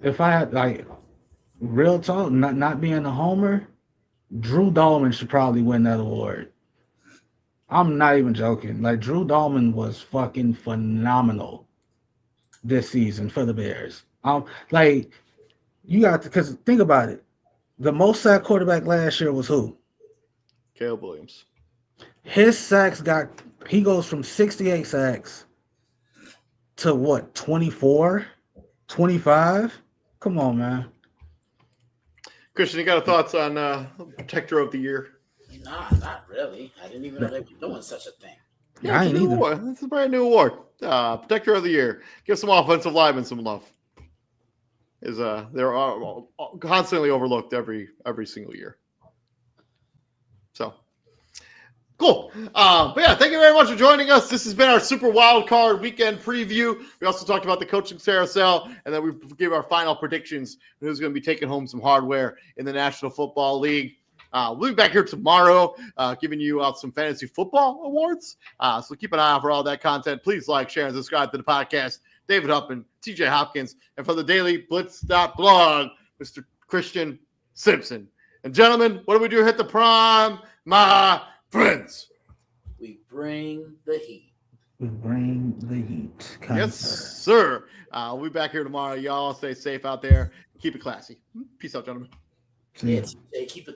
If I had like real talk, not being a homer, Drew Dahlman should probably win that award. I'm not even joking. Like Drew Dahlman was fucking phenomenal this season for the Bears. Like you got because think about it. The most sacked quarterback last year was who? Caleb Williams. His sacks he goes from 68 sacks to what, 24, 25? Come on, man. Christian, you got thoughts on Protector of the Year? Nah, not really. I didn't even know they were doing such a thing. Yeah, it's a new award. It's a brand new award. Protector of the Year. Give some offensive linemen some love. They're constantly overlooked every single year. So cool. But yeah, thank you very much for joining us. This has been our Super Wild Card Weekend preview. We also talked about the coaching carousel, and then we gave our final predictions on who's going to be taking home some hardware in the National Football League. We'll be back here tomorrow, giving you out some fantasy football awards. So keep an eye out for all that content. Please like, share, and subscribe to the podcast. David Huffman, TJ Hopkins, and for the Daily Blitz.blog, Mr. Christian Simpson. And gentlemen, what do we do? Hit the prime, my friends. We bring the heat. We bring the heat. Yes, sir. We'll be back here tomorrow. Y'all stay safe out there. Keep it classy. Peace out, gentlemen. Yeah, keep it classy.